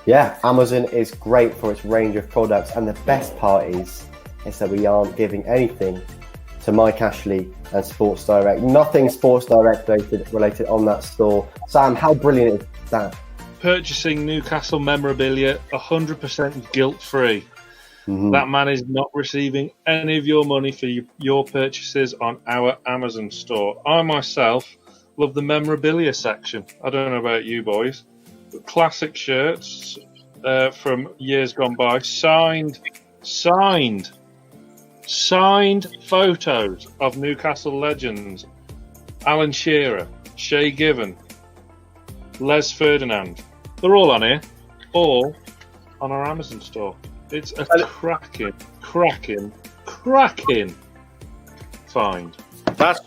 Yeah, Amazon is great for its range of products, and the best part is that we aren't giving anything to Mike Ashley and Sports Direct. Nothing Sports Direct related on that store. Sam, how brilliant is that? Purchasing Newcastle memorabilia 100% guilt-free. Mm-hmm. That man is not receiving any of your money for your purchases on our Amazon store. I myself love the memorabilia section. I don't know about you boys. But classic shirts from years gone by, signed photos of Newcastle legends. Alan Shearer, Shay Given, Les Ferdinand. They're all on here, all on our Amazon store. It's a cracking find. That's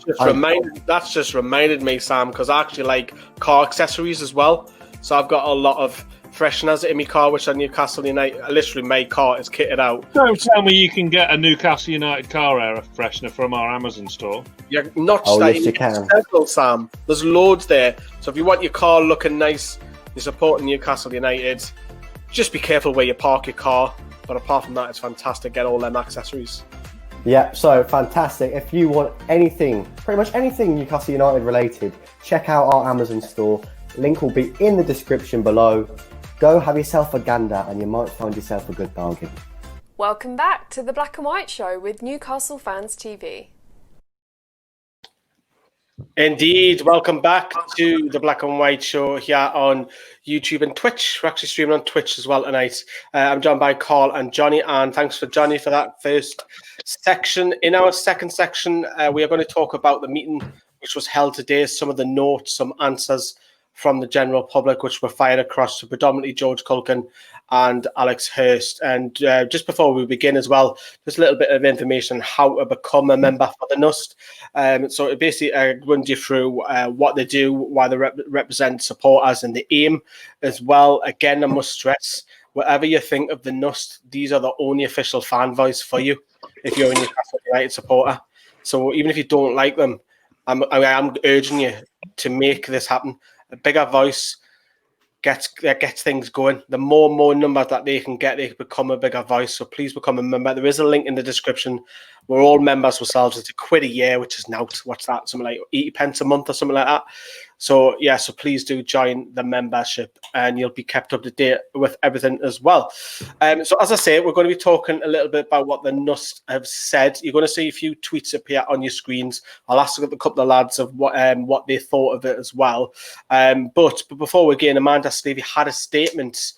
just reminded me, Sam, because I actually like car accessories as well. So I've got a lot of fresheners in my car, which are Newcastle United. Literally, my car is kitted out. Don't tell me you can get a Newcastle United car air freshener from our Amazon store. Yeah, not Oh, that yes, you can. several, Sam. There's loads there. So if you want your car looking nice, you're supporting Newcastle United. Just be careful where you park your car. But apart from that, it's fantastic. Get all them accessories. Yeah, so fantastic. If you want anything, pretty much anything Newcastle United related, check out our Amazon store. Link will be in the description below. Go have yourself a gander and you might find yourself a good bargain. Welcome back to the Black and White Show with Newcastle Fans TV. Indeed, welcome back to the Black and White Show here on YouTube and Twitch. We're actually streaming on Twitch as well tonight. I'm joined by Carl and Johnny, and thanks for Johnny for that first section. In our second section, we are going to talk about the meeting which was held today, some of the notes, some answers from the general public, which were fired across to predominantly George Culkin and Alex Hurst. And just before we begin as well, just a little bit of information on how to become a member for the NUST. So it basically runs you through what they do, why they represent supporters, and the aim as well. Again, I must stress, whatever you think of the NUST, these are the only official fan voice for you if you're a Newcastle United supporter. So even if you don't like them, I'm urging you to make this happen. A bigger voice gets things going. The more numbers that they can get, they can become a bigger voice. So please become a member. There is a link in the description. We're all members ourselves. It's £1 a year, which is now, what's that? Something like 80 pence a month or something like that. So yeah, so please do join the membership and you'll be kept up to date with everything as well. So as I say, we're going to be talking a little bit about what the NUST have said. You're going to see a few tweets appear on your screens. I'll ask a couple of lads of what they thought of it as well. But before we begin, Amanda Staveley had a statement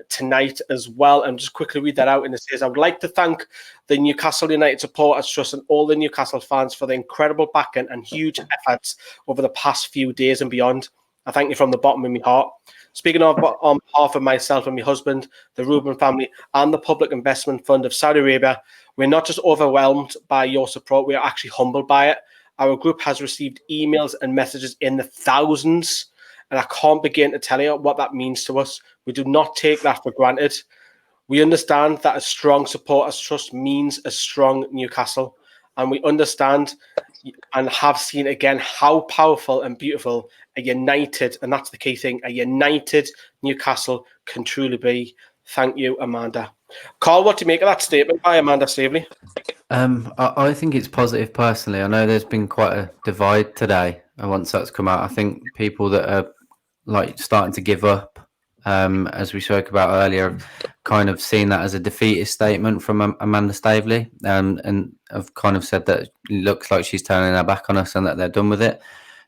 tonight as well, and just quickly read that out. And it says, I would like to thank the Newcastle United Supporters Trust and all the Newcastle fans for the incredible backing and huge efforts over the past few days and beyond. I thank you from the bottom of my heart. Speaking on behalf of myself and my husband, the Rubin family, and the Public Investment Fund of Saudi Arabia, we're not just overwhelmed by your support, we are actually humbled by it. Our group has received emails and messages in the thousands, and I can't begin to tell you what that means to us. We do not take that for granted. We understand that a strong supporters trust means a strong Newcastle. And we understand and have seen again how powerful and beautiful a united, and that's the key thing, a united Newcastle can truly be. Thank you, Amanda. Carl, what do you make of that statement by Amanda Staveley? I think it's positive personally. I know there's been quite a divide today once that's come out. I think people that are like starting to give up, as we spoke about earlier, kind of seen that as a defeatist statement from Amanda Staveley, and have kind of said that it looks like she's turning her back on us and that they're done with it.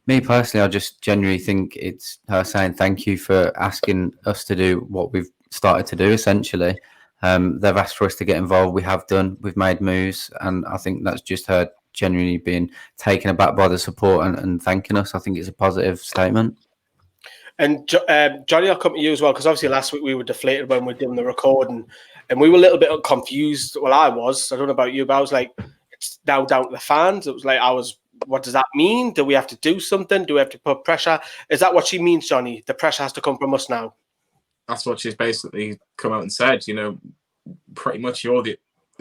Me personally, I just genuinely think it's her saying thank you for asking us to do what we've started to do, essentially. They've asked for us to get involved. We have done. We've made moves, and I think that's just her genuinely being taken aback by the support and thanking us. I think it's a positive statement. And Johnny, I'll come to you as well, because obviously last week we were deflated when we were doing the recording, and we were a little bit confused. Well, I don't know about you, but I was like, it's now down to the fans. It was like, what does that mean? Do we have to do something? Do we have to put pressure? Is that what she means, Johnny? The pressure has to come from us now. That's what she's basically come out and said. Pretty much the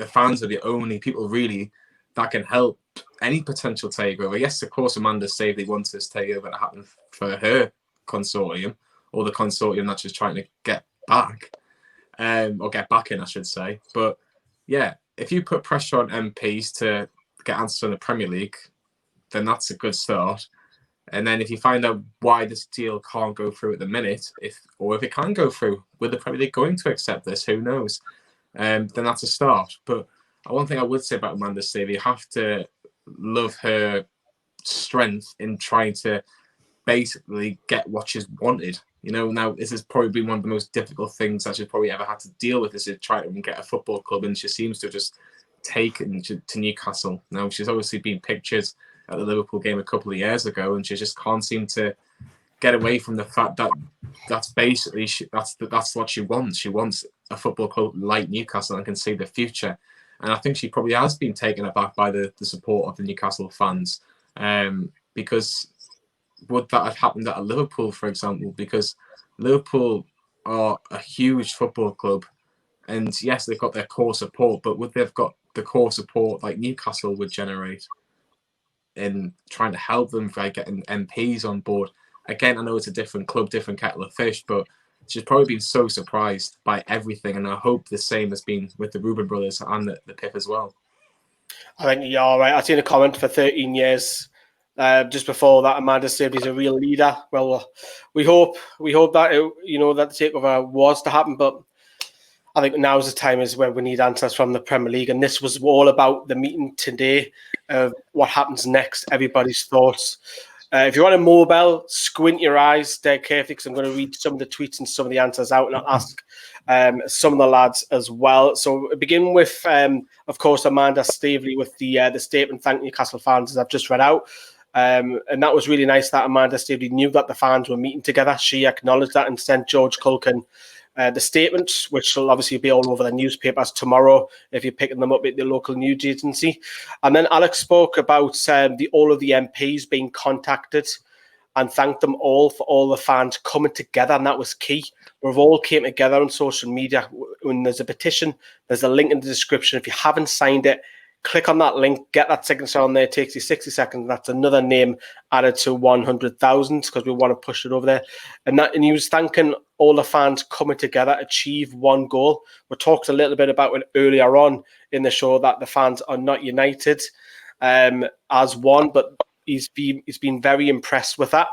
fans are the only people really that can help any potential takeover. Yes, of course, Amanda Staveley wants this takeover to happen for her consortium, or the consortium that she's trying to get back, or get back in, I should say. But yeah, if you put pressure on MPs to get answers from the Premier League, then that's a good start. And then if you find out why this deal can't go through at the minute, if it can go through, with the Premier League going to accept this, who knows? Then that's a start. But one thing I would say about Amanda Staveley, you have to love her strength in trying to basically get what she's wanted. Now this has probably been one of the most difficult things that she's probably ever had to deal with, is to try to get a football club, and she seems to have just taken to Newcastle. Now she's obviously been pictured at the Liverpool game a couple of years ago, and she just can't seem to get away from the fact that that's basically that's what she wants. She wants a football club like Newcastle and can see the future. And I think she probably has been taken aback by the support of the Newcastle fans, because would that have happened at a Liverpool, for example? Because Liverpool are a huge football club, and yes, they've got their core support, but would they've got the core support like Newcastle would generate in trying to help them by getting MPs on board? Again, I know it's a different club, different kettle of fish, but she's probably been so surprised by everything, and I hope the same has been with the Reuben brothers and the PIP as well. I think you're all right. I've seen a comment for 13 years. Just before that, Amanda Staveley's a real leader. Well, we hope that that the takeover was to happen, but I think now's the time is when we need answers from the Premier League, and this was all about the meeting today of what happens next. Everybody's thoughts. If you're on a mobile, squint your eyes dead carefully, because I'm going to read some of the tweets and some of the answers out, and I'll ask some of the lads as well. So begin with, of course, Amanda Staveley with the statement, thank Newcastle fans, as I've just read out. And that was really nice that Amanda Staveley knew that the fans were meeting together. She acknowledged that and sent George Culkin the statement, which will obviously be all over the newspapers tomorrow if you're picking them up at the local news agency. And then Alex spoke about all of the MPs being contacted and thanked them all for all the fans coming together, and that was key. We've all came together on social media. When there's a petition, there's a link in the description. If you haven't signed it, click on that link, get that signature on there. It takes you 60 seconds. That's another name added to 100,000 because we want to push it over there. And he was thanking all the fans coming together, achieve one goal. We talked a little bit about it earlier on in the show that the fans are not united as one, but he's been very impressed with that.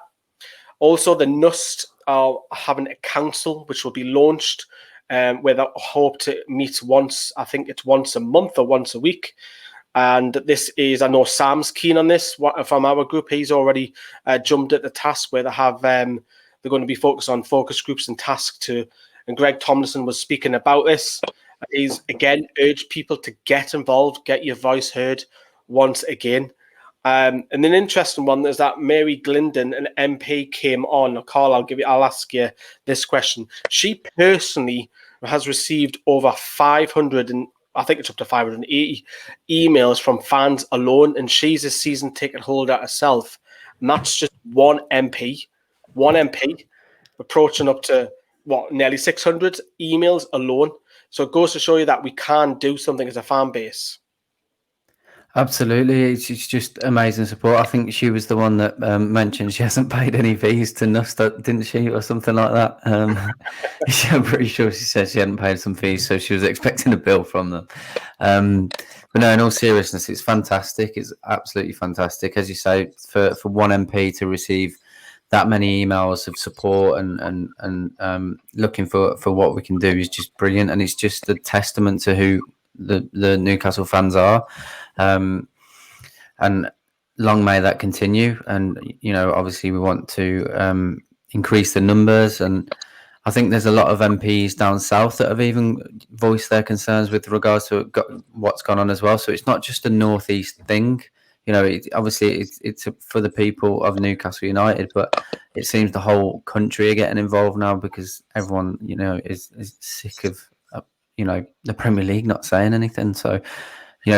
Also, the NUST are having a council which will be launched where they hope to meet once, I think it's once a month or once a week. And this is, I know Sam's keen on this from our group. He's already jumped at the task where they have, they're going to be focused on focus groups and tasks and Greg Tomlinson was speaking about this. He's again urged people to get involved, get your voice heard once again. And an interesting one is that Mary Glindon, an MP, came on. Carl, I'll ask you this question. She personally has received over 500, and I think it's up to 580 emails from fans alone, and she's a season ticket holder herself. And that's just one MP, approaching up to nearly 600 emails alone. So it goes to show you that we can do something as a fan base. It's just amazing support. I think she was the one that mentioned she hasn't paid any fees to NUST, didn't she, or something like that? I'm pretty sure she said she hadn't paid some fees, so she was expecting a bill from them. But no, in all seriousness, it's fantastic. It's absolutely fantastic, as you say, for one MP to receive that many emails of support and looking for what we can do is just brilliant, and it's just a testament to who the Newcastle fans are. And long may that continue. And obviously we want to increase the numbers, and I think there's a lot of MPs down south that have even voiced their concerns with regards to what's gone on as well. So it's not just a northeast thing. Obviously it's for the people of Newcastle United, but it seems the whole country are getting involved now because everyone, is sick of, the Premier League not saying anything. So,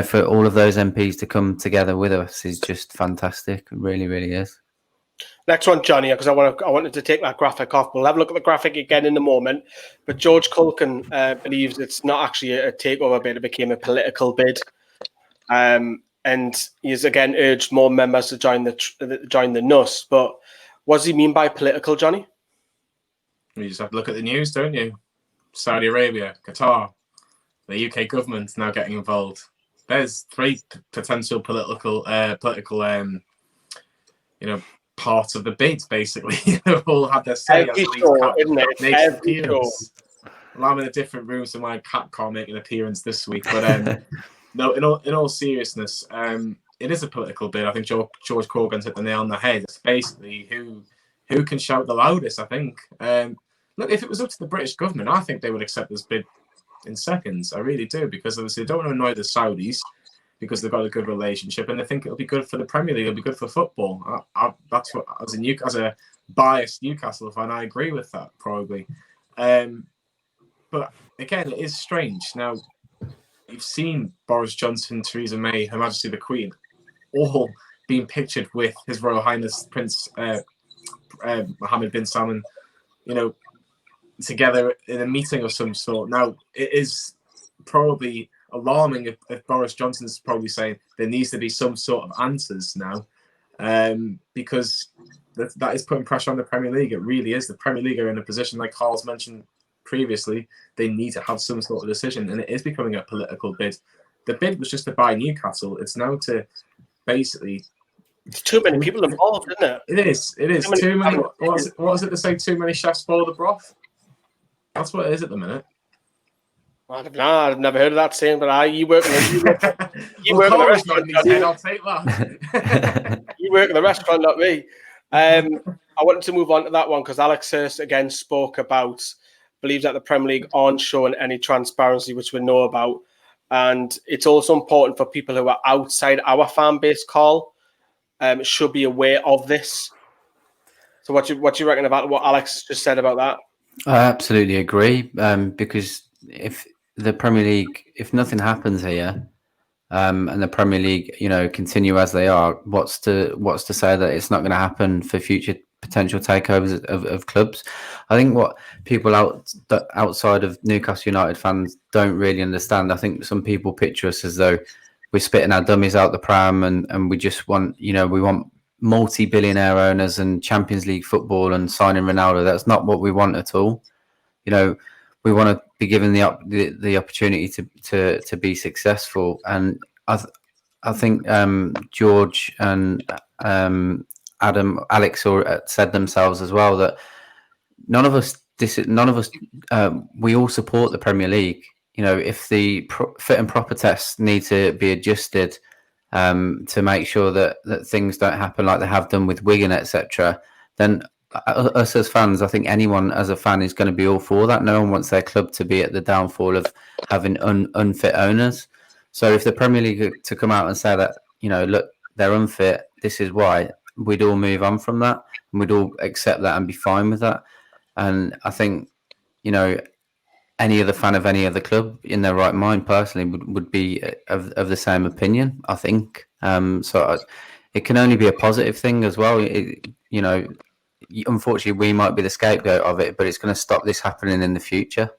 for all of those MPs to come together with us is just fantastic. It really, really is. Next one, Johnny, because I wanted to take that graphic off. We'll have a look at the graphic again in a moment. But George Culkin believes it's not actually a takeover bid; it became a political bid. And he's again urged more members to join the NUST. But what does he mean by political, Johnny? You just have to look at the news, don't you? Saudi Arabia, Qatar, the UK government's now getting involved. There's 3 potential political parts of the bid, basically. They've all had their say. Every show, isn't it? Every show. Well, I'm in a different room, so my cat can't make an appearance this week. But no, in all seriousness, it is a political bid. I think George Corgan's hit the nail on the head. It's basically who can shout the loudest, I think. Look, if it was up to the British government, I think they would accept this bid in seconds. I really do, because obviously they don't want to annoy the Saudis because they've got a good relationship, and they think it'll be good for the Premier League. It'll be good for football. That's what, as a biased Newcastle fan, I agree with that probably. But again, it is strange. Now, you've seen Boris Johnson, Theresa May, Her Majesty the Queen, all being pictured with His Royal Highness Prince Mohammed bin Salman, together in a meeting of some sort. Now, it is probably alarming if Boris Johnson's probably saying there needs to be some sort of answers now, because that is putting pressure on the Premier League. It really is. The Premier League are in a position, like Carl's mentioned previously, they need to have some sort of decision, and it is becoming a political bid. The bid was just to buy Newcastle. It's now to basically... It's too many people involved, isn't it? It is. Too many. What is it to say? Too many chefs spoil the broth? That's what it is at the minute. I don't know. I've never heard of that saying, but you work in the restaurant. I'll take that. You work in the restaurant, not me. I wanted to move on to that one because Alex Hurst again spoke about, believes that the Premier League aren't showing any transparency, which we know about. And it's also important for people who are outside our fan base, Carl, should be aware of this. So what you reckon about what Alex just said about that? I absolutely agree, because if the Premier League, if nothing happens here, and the Premier League, continue as they are, what's to say that it's not going to happen for future potential takeovers of clubs? I think what people outside of Newcastle United fans don't really understand. I think some people picture us as though we're spitting our dummies out the pram, and we just want, we want multi-billionaire owners and Champions League football and signing Ronaldo. That's not what we want at all. We want to be given the opportunity to be successful. And I think George and Alex said themselves as well that none of us we all support the Premier League. If the fit and proper tests need to be adjusted to make sure that things don't happen like they have done with Wigan, etc., then us as fans, I think anyone as a fan is going to be all for that. No one wants their club to be at the downfall of having unfit owners. So if the Premier League to come out and say that, look, they're unfit, this is why, we'd all move on from that, and we'd all accept that and be fine with that. And I think, any other fan of any other club in their right mind personally would be of the same opinion, I think. So it can only be a positive thing as well. Unfortunately, we might be the scapegoat of it, but it's going to stop this happening in the future.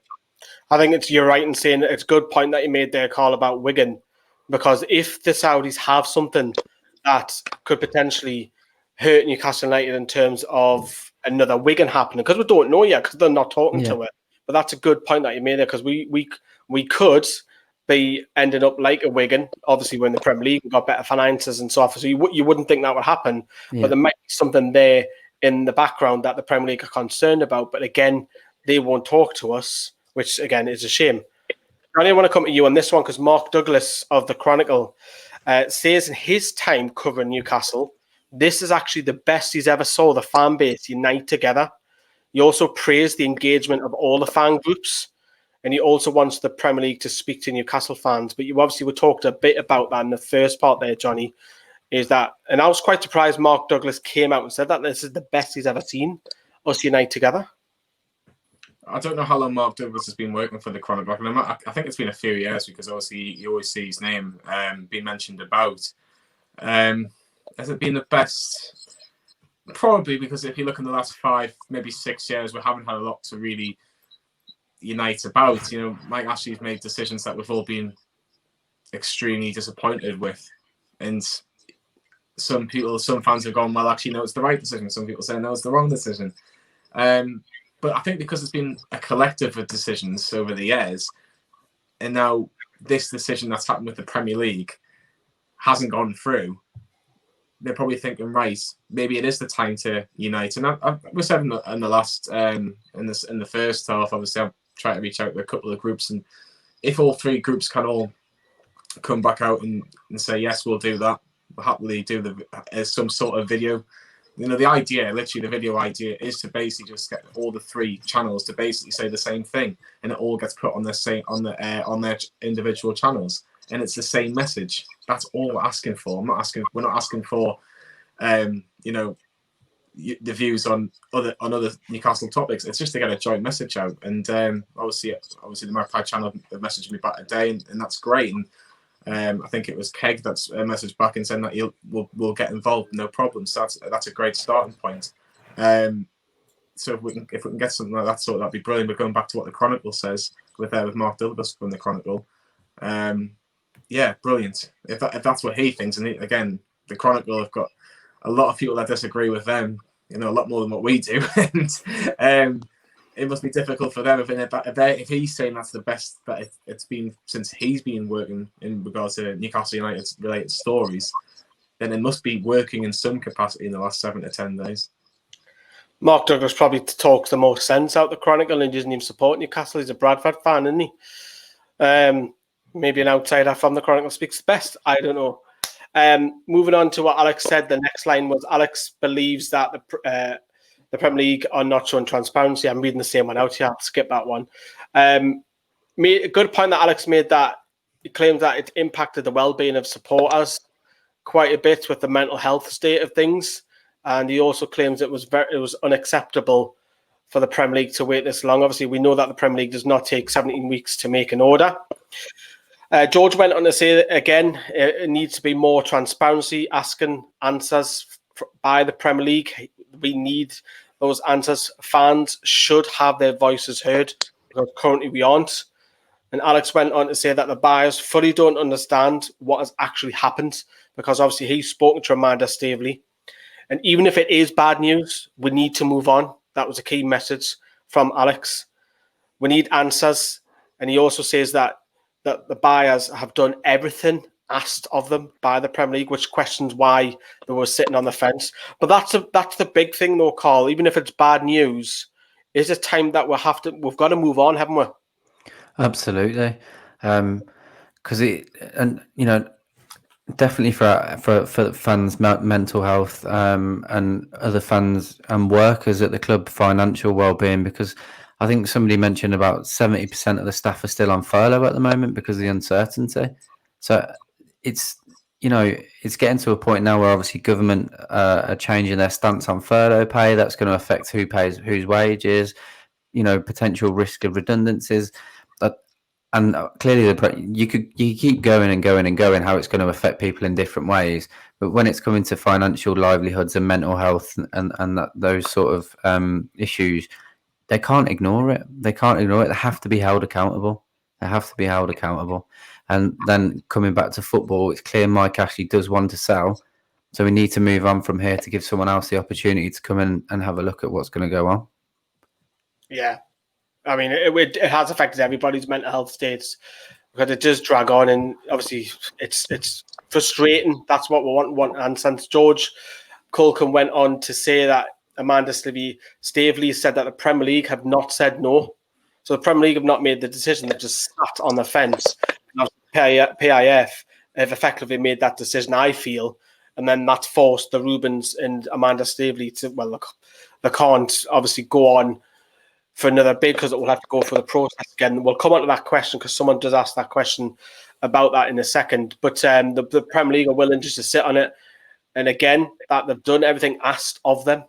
I think you're right in saying it's a good point that you made there, Carl, about Wigan, because if the Saudis have something that could potentially hurt Newcastle United in terms of another Wigan happening, because we don't know yet, because they're not talking to it. But that's a good point that you made there, because we could be ending up like a Wigan. Obviously, we're in the Premier League, we've got better finances and so on. So you wouldn't think that would happen, but there might be something there in the background that the Premier League are concerned about. But again, they won't talk to us, which again is a shame. I want to come to you on this one because Mark Douglas of the Chronicle says in his time covering Newcastle, this is actually the best he's ever saw the fan base unite together. He also praised the engagement of all the fan groups, and he also wants the Premier League to speak to Newcastle fans. But you obviously talked a bit about that in the first part there, Johnny. is that, and I was quite surprised Mark Douglas came out and said that this is the best he's ever seen us unite together. I don't know how long Mark Douglas has been working for the Chronicle. I think it's been a few years because obviously you always see his name being mentioned about. Has it been the best? Probably, because if you look in the last 5, maybe 6 years, we haven't had a lot to really unite about. You know, Mike Ashley's made decisions that we've all been extremely disappointed with, and some fans have gone, well, actually, no, it's the right decision. Some people say, no, it's the wrong decision. But I think because it's been a collective of decisions over the years, and now this decision that's happened with the Premier League hasn't gone through, they're probably thinking, right, maybe it is the time to unite. And we said in the last, in the first half, obviously, I've tried to reach out to a couple of groups, and if all 3 groups can all come back out and say, yes, we'll do that, we'll happily do some sort of video. You know, the video idea is to basically just get all the 3 channels to basically say the same thing, and it all gets put on on their individual channels, and it's the same message. That's all we're asking for. We're not asking for, you know, the views on other Newcastle topics. It's just to get a joint message out. And obviously the Magpie channel messaged me back today, and that's great. And I think it was Keg that's messaged back and saying that we'll get involved, no problem. So that's a great starting point. So if we can get something like that that'd be brilliant. But going back to what the Chronicle says with Mark Douglas from the Chronicle, yeah, brilliant. If that's what he thinks, and again, the Chronicle have got a lot of people that disagree with them, you know, a lot more than what we do, and it must be difficult for them if he's saying that's the best that it's been since he's been working in regards to Newcastle United related stories, then it must be working in some capacity in the last 7 to 10 days. Mark Douglas probably talks the most sense out the Chronicle and doesn't even support Newcastle. He's a Bradford fan, isn't he? Maybe an outsider from the Chronicle speaks the best. I don't know. Moving on to what Alex said, the next line was Alex believes that the Premier League are not showing transparency. I'm reading the same one out here. I'll skip that one. A good point that Alex made, that he claims that it impacted the well-being of supporters quite a bit with the mental health state of things. And he also claims it was unacceptable for the Premier League to wait this long. Obviously, we know that the Premier League does not take 17 weeks to make an order. George went on to say again, it needs to be more transparency, asking answers by the Premier League. We need those answers. Fans should have their voices heard, because currently we aren't. And Alex went on to say that the buyers fully don't understand what has actually happened, because obviously he's spoken to Amanda Staveley. And even if it is bad news, we need to move on. That was a key message from Alex. We need answers. And he also says that the buyers have done everything asked of them by the Premier League, which questions why they were sitting on the fence. But that's the big thing, though, Carl. Even if it's bad news, is it time that we've got to move on, haven't we? Absolutely, because definitely for fans' mental health and other fans and workers at the club financial well-being, because I think somebody mentioned about 70% of the staff are still on furlough at the moment because of the uncertainty. So it's getting to a point now where obviously government are changing their stance on furlough pay. That's going to affect who pays whose wages, potential risk of redundancies. And clearly you keep going and going and going how it's going to affect people in different ways. But when it's coming to financial livelihoods and mental health and those sort of issues, they can't ignore it. They have to be held accountable. And then coming back to football, it's clear Mike Ashley does want to sell. So we need to move on from here to give someone else the opportunity to come in and have a look at what's going to go on. Yeah. I mean, it has affected everybody's mental health states, because it does drag on, and obviously it's frustrating. That's what we want. And since George Culkin went on to say that Amanda Staveley said that the Premier League have not said no. So the Premier League have not made the decision. They've just sat on the fence. PIF have effectively made that decision, I feel, and then that's forced the Rubens and Amanda Staveley to, they can't obviously go on for another bid, because it will have to go through the process again. We'll come on to that question, because someone does ask that question about that in a second. But the Premier League are willing just to sit on it And again, that they've done everything asked of them,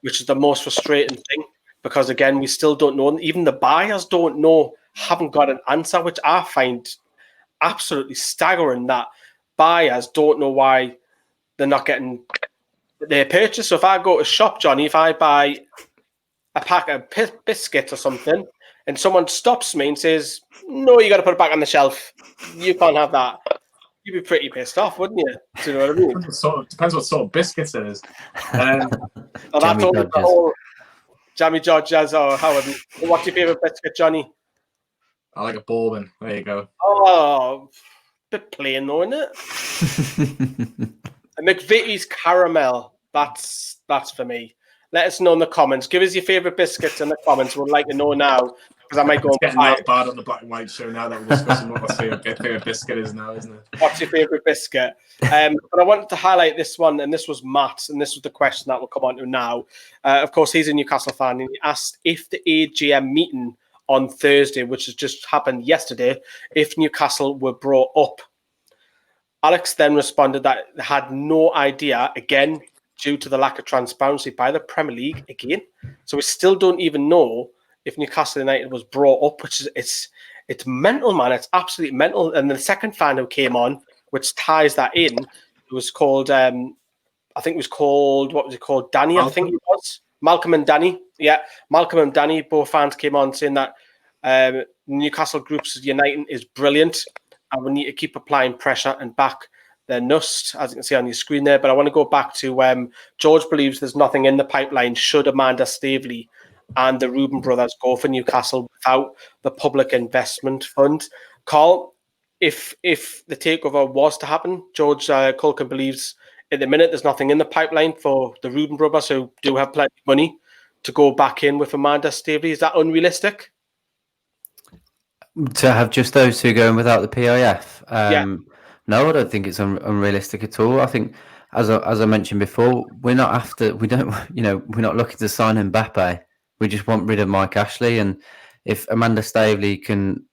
which is the most frustrating thing. Because again, we still don't know. Even the buyers don't know, haven't got an answer, which I find absolutely staggering, that buyers don't know why they're not getting their purchase. So if I go to shop, Johnny, if I buy a pack of biscuits or something, and someone stops me and says, "No, you got to put it back on the shelf. You can't have that." You'd be pretty pissed off, wouldn't you? Do you know what I mean? Depends what sort of biscuits it is. Well, that's all the whole Jammy Dodgers or however. What's your favourite biscuit, Johnny? I like a bourbon. There you go. Oh, bit plain though, isn't it? A McVitie's caramel. That's for me. Let us know in the comments. Give us your favourite biscuits in the comments. We'd like to know now, because I might go it's and getting buy that bad on the Black and White show now that we're discussing what my favourite biscuit is now, isn't it? What's your favourite biscuit? But I wanted to highlight this one, and this was Matt, and this was the question that we'll come on to now. Of course, he's a Newcastle fan, and he asked if the AGM meeting on Thursday, which has just happened yesterday, if Newcastle were brought up. Alex then responded that they had no idea, again, due to the lack of transparency by the Premier League again. So we still don't even know if Newcastle United was brought up, which is it's mental, man. It's absolutely mental. And the second fan who came on, which ties that in, it was called what was it called? Danny, Malcolm? I think it was. Malcolm and Danny. Yeah, Malcolm and Danny, both fans came on saying that Newcastle Groups Uniting is brilliant, and we need to keep applying pressure and back their NUST, as you can see on your screen there. But I want to go back to George believes there's nothing in the pipeline should Amanda Staveley and the Reuben brothers go for Newcastle without the Public Investment Fund. Carl, if the takeover was to happen, George Culkin believes at the minute there's nothing in the pipeline for the Reuben brothers, who do have plenty of money, to go back in with Amanda Staveley. Is that unrealistic? To have just those two going without the PIF? Yeah. No, I don't think it's unrealistic at all. I think, as I mentioned before, we're not looking to sign Mbappe. We just want rid of Mike Ashley. And if Amanda Staveley can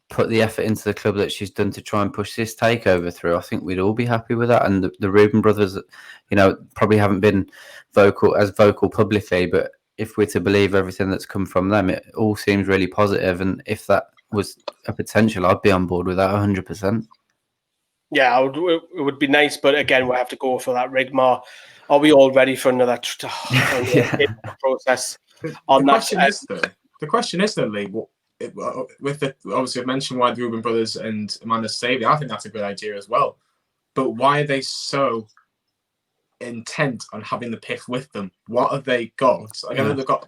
put the effort into the club that she's done to try and push this takeover through, I think we'd all be happy with that. And the Reuben brothers, probably haven't been vocal publicly, but if we're to believe everything that's come from them, it all seems really positive. And if that was a potential, I'd be on board with that 100%. Yeah, it would be nice, but again, we'll have to go for that Rigmar. Are we all ready for another process? The question is though, Lee, obviously I've mentioned why the Reuben brothers and Amanda Staveley. I think that's a good idea as well. But why are they so intent on having the PIF with them? What have they got? I know they've got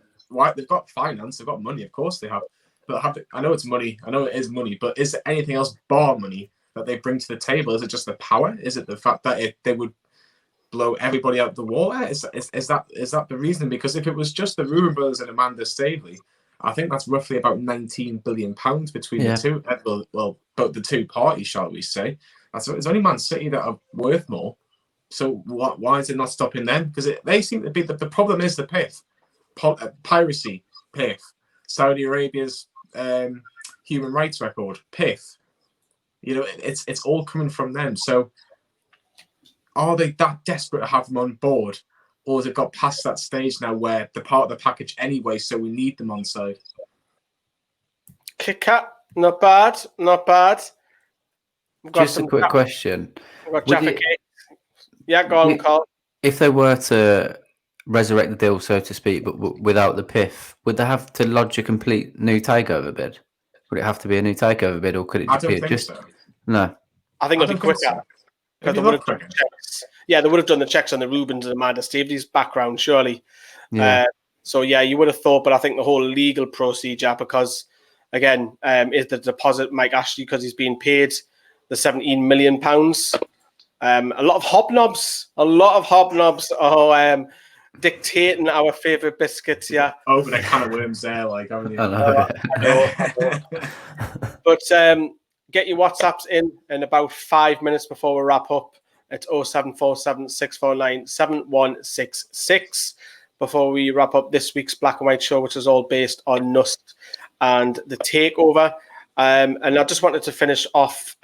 finance, they've got money, of course they have. But I know it's money. I know it is money. But is there anything else bar money that they bring to the table? Is it just the power? Is it the fact that they would blow everybody out the water? Is that the reason? Because if it was just the Reuben brothers and Amanda Staveley, I think that's roughly about £19 billion between the two. Well, both the two parties, shall we say? It's only Man City that are worth more. So why is it not stopping them? Because they seem to be the problem is the PIF, piracy, PIF, Saudi Arabia's human rights record, PIF. It's all coming from them. So are they that desperate to have them on board? Or has it got past that stage now where they're part of the package anyway, so we need them on side? Kit Kat, not bad. Just a quick question. We've got Jaffa Cake. Yeah, go on, Carl. If they were to resurrect the deal, so to speak, but without the PIF, would they have to lodge a complete new takeover bid? Would it have to be a new takeover bid, or could it just be just? So. No. I think it'd be quicker. Because they would have done the checks. Yeah, they would have done the checks on the Reubens and Amanda Staveley's background, surely. Yeah. So yeah, you would have thought, but I think the whole legal procedure, because again, is the deposit Mike Ashley because he's being paid the £17 million. A lot of hobnobs are dictating our favourite biscuits. Yeah. Over the can of worms there, like haven't you? I know. But get your WhatsApps in about 5 minutes before we wrap up. It's 0747 649 7166 before we wrap up this week's Black and White show, which is all based on NUST and the takeover. And I just wanted to finish off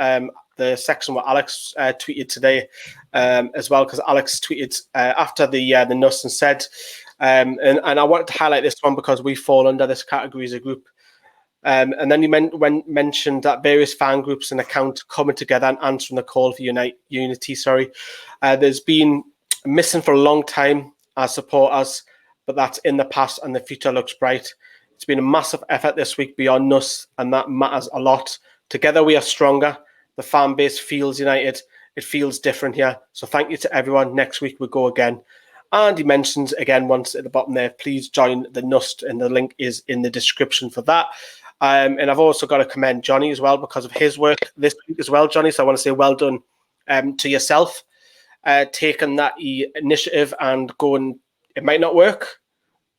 the section where Alex tweeted today as well, because Alex tweeted after the NUST and said, and I wanted to highlight this one because we fall under this category as a group. And then you mentioned that various fan groups and accounts coming together and answering the call for unity. There's been missing for a long time as supporters, but that's in the past and the future looks bright. It's been a massive effort this week beyond NUST, and that matters a lot. Together we are stronger. The fan base feels united. It feels different here. So thank you to everyone. Next week we go again. And he mentions again once at the bottom there, please join the NUST, and the link is in the description for that. And I've also got to commend Johnny as well because of his work this week as well, Johnny. So I want to say well done to yourself, taking that initiative and going, it might not work,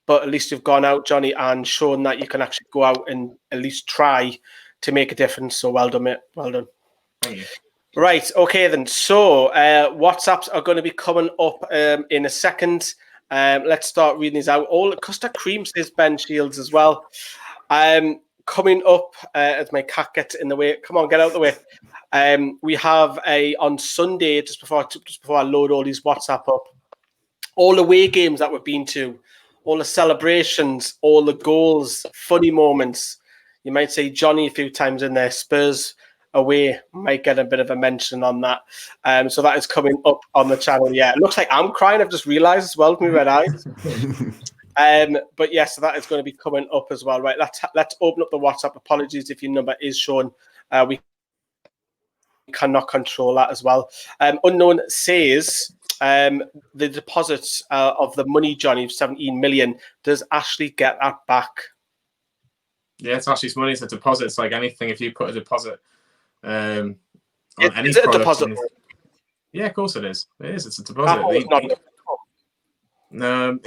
but at least you've gone out, Johnny, and shown that you can actually go out and at least try to make a difference. So well done, mate. Well done. Thank you. Right. Okay, then. So WhatsApps are going to be coming up in a second. Let's start reading these out. All custard cream, says Ben Shields as well. Coming up as my cat gets in the way. Come on, get out of the way. We have on Sunday, just before I load all these WhatsApp up, all the away games that we've been to, all the celebrations, all the goals, funny moments. You might say Johnny a few times in there. Spurs away might get a bit of a mention on that. So that is coming up on the channel. Yeah, it looks like I'm crying. I've just realised as well with my red eyes. But yes, so that is going to be coming up as well. Right, let's open up the WhatsApp. Apologies if your number is shown. We cannot control that as well. Unknown says the deposits of the money, Johnny, 17 million. Does Ashley get that back? Yeah, it's Ashley's money. It's a deposit. It's like anything. If you put a deposit on any is it a product, deposit? Yeah, of course it is. It is. It's a deposit. No,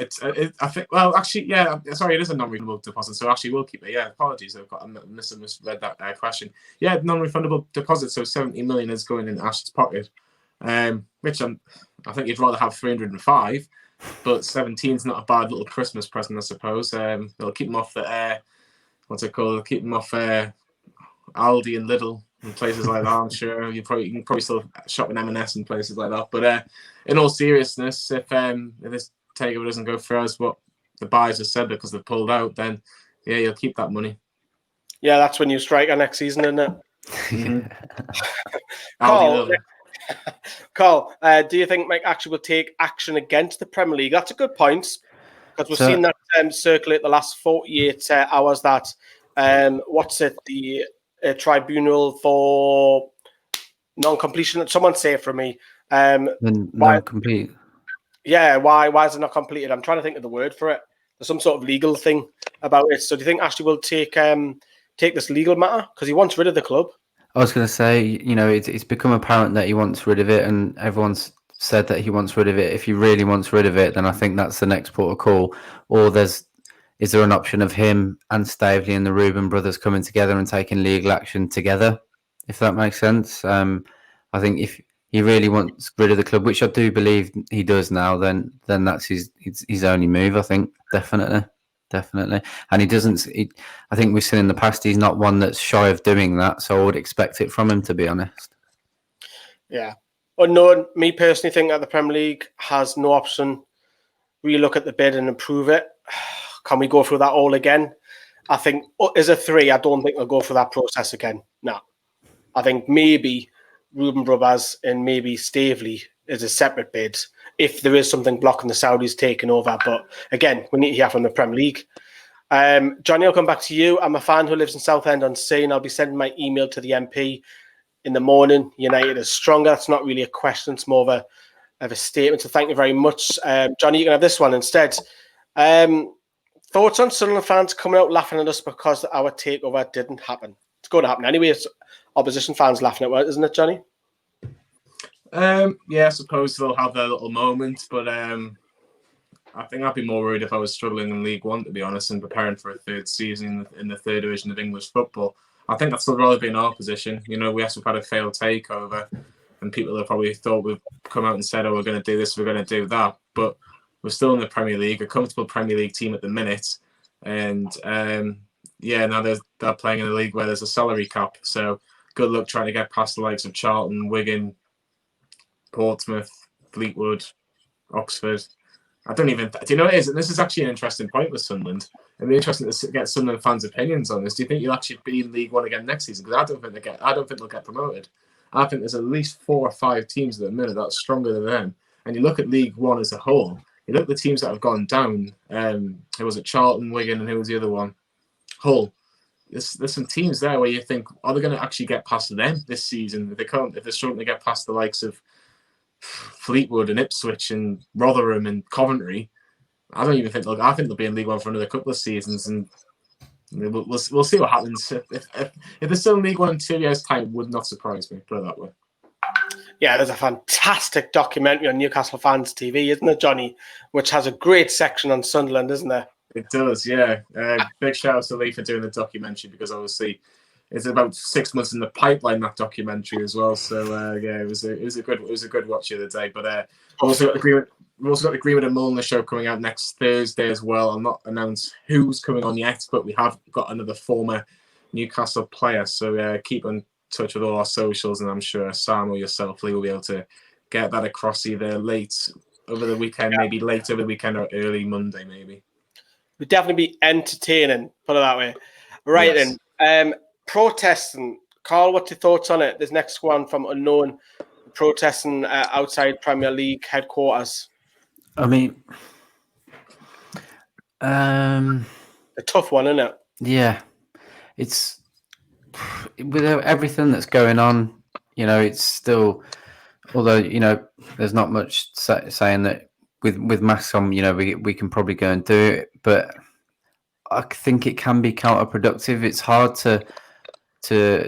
I think. Well, actually, yeah. Sorry, it is a non-refundable deposit, so actually we'll keep it. Yeah, apologies. I misread that question. Yeah, non-refundable deposit. So 70 million is going in Ash's pocket, which I think you'd rather have 305, but 17 is not a bad little Christmas present, I suppose. They'll keep them off the what's it called? They'll keep them off Aldi and Lidl and places like that. I'm sure you can probably still shop in M&S and places like that. But in all seriousness, if this takeover doesn't go through as what the buyers have said because they've pulled out, then yeah, you'll keep that money. Yeah, that's when you strike our next season, isn't it? Mm-hmm. Carl, do you think Mike actually will take action against the Premier League? That's a good point, because we've seen that circulate the last 48 hours that the tribunal for non-completion. Someone say it for me. Non-complete. Yeah, why is it not completed? I'm trying to think of the word for it. There's some sort of legal thing about it. So do you think Ashley will take this legal matter? Because he wants rid of the club. I was going to say, it's become apparent that he wants rid of it, and everyone's said that he wants rid of it. If he really wants rid of it, then I think that's the next port of call. Or is there an option of him and Staveley and the Reuben brothers coming together and taking legal action together, if that makes sense? I think if he really wants rid of the club, which I do believe he does now, then that's his only move, I think, definitely. And he doesn't. I think we've seen in the past he's not one that's shy of doing that, so I would expect it from him, to be honest. Yeah. Unknown, me personally think that the Premier League has no option. Relook at the bid and improve it. Can we go through that all again? I think as a 3, I don't think we'll go through that process again. No. I think maybe Reuben Brothers and maybe Staveley is a separate bid if there is something blocking the Saudis taking over. But again, we need to hear from the Premier League. Johnny, I'll come back to you. I'm a fan who lives in Southend-on-Sea. I'll be sending my email to the MP in the morning. United is stronger. It's not really a question. It's more of a statement. So thank you very much. Johnny, you can have this one instead. Thoughts on Sunderland fans coming out laughing at us because our takeover didn't happen? It's going to happen anyway. It's opposition fans laughing at us, isn't it, Johnny? Yeah, I suppose they'll have their little moment, but I think I'd be more worried if I was struggling in League One, to be honest, and preparing for a third season in the third division of English football. I think I'd still rather be in our position. We have had a failed takeover, and people have probably thought we've come out and said, "Oh, we're going to do this, we're going to do that," but we're still in the Premier League, a comfortable Premier League team at the minute, and yeah, now they're playing in a league where there's a salary cap. So good luck trying to get past the likes of Charlton, Wigan, Portsmouth, Fleetwood, Oxford. I don't even. Do you know what it is? And this is actually an interesting point with Sunderland. It'd be interesting to get Sunderland fans' opinions on this. Do you think you'll actually be in League One again next season? Because I don't think they'll get promoted. I think there's at least 4 or 5 teams at the minute that's stronger than them. And you look at League One as a whole. You look at the teams that have gone down. Who was it? Charlton, Wigan, and who was the other one? Hull. There's some teams there where you think, are they going to actually get past them this season? If they're struggling to get past the likes of Fleetwood and Ipswich and Rotherham and Coventry, I don't even think. I think they'll be in League One for another couple of seasons, and we'll see what happens. If they're still in League One in 2 years' time, would not surprise me. Put it that way. Yeah, there's a fantastic documentary on Newcastle Fans TV, isn't it, Johnny? Which has a great section on Sunderland, isn't there? It does, yeah. Big shout out to Lee for doing the documentary, because obviously it's about 6 months in the pipeline, that documentary as well. So yeah, it was a good watch the other day. But we've also got the Greenwood and Mulliner show coming out next Thursday as well. I'll not announce who's coming on yet, but we have got another former Newcastle player. So keep in touch with all our socials, and I'm sure Sam or yourself, Lee, will be able to get that across either late over the weekend, maybe late over the weekend, or early Monday, maybe. Would definitely be entertaining, put it that way. Right, yes. Then. Protesting. Carl, what's your thoughts on it? This next one from Unknown, protesting outside Premier League headquarters. I mean, a tough one, isn't it? Yeah. It's with everything that's going on, it's still, although, there's not much saying that with masks on, we can probably go and do it, but I think it can be counterproductive. It's hard to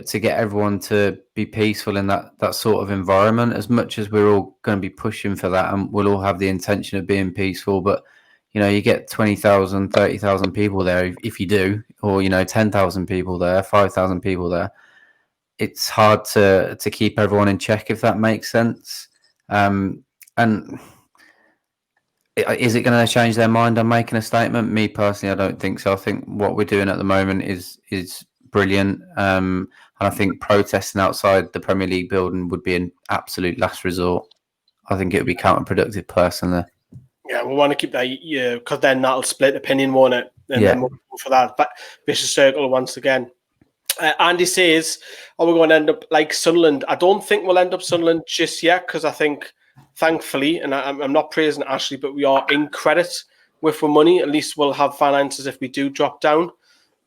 get everyone to be peaceful in that sort of environment, as much as we're all going to be pushing for that, and we'll all have the intention of being peaceful. But you get 20,000, 30,000 people there, if you do, or 10,000 people there, 5,000 people there. It's hard to keep everyone in check, if that makes sense. And is it going to change their mind on making a statement? Me personally, I don't think so. I think what we're doing at the moment is brilliant. And I think protesting outside the Premier League building would be an absolute last resort. I think it would be counterproductive personally. Yeah, we want to keep that, because then that'll split opinion, won't it? And then we'll go for that. But vicious circle once again. Andy says, are we going to end up like Sunderland? I don't think we'll end up Sunderland just yet, because I think, thankfully, and I'm not praising Ashley, but we are in credit with our money. At least we'll have finances if we do drop down.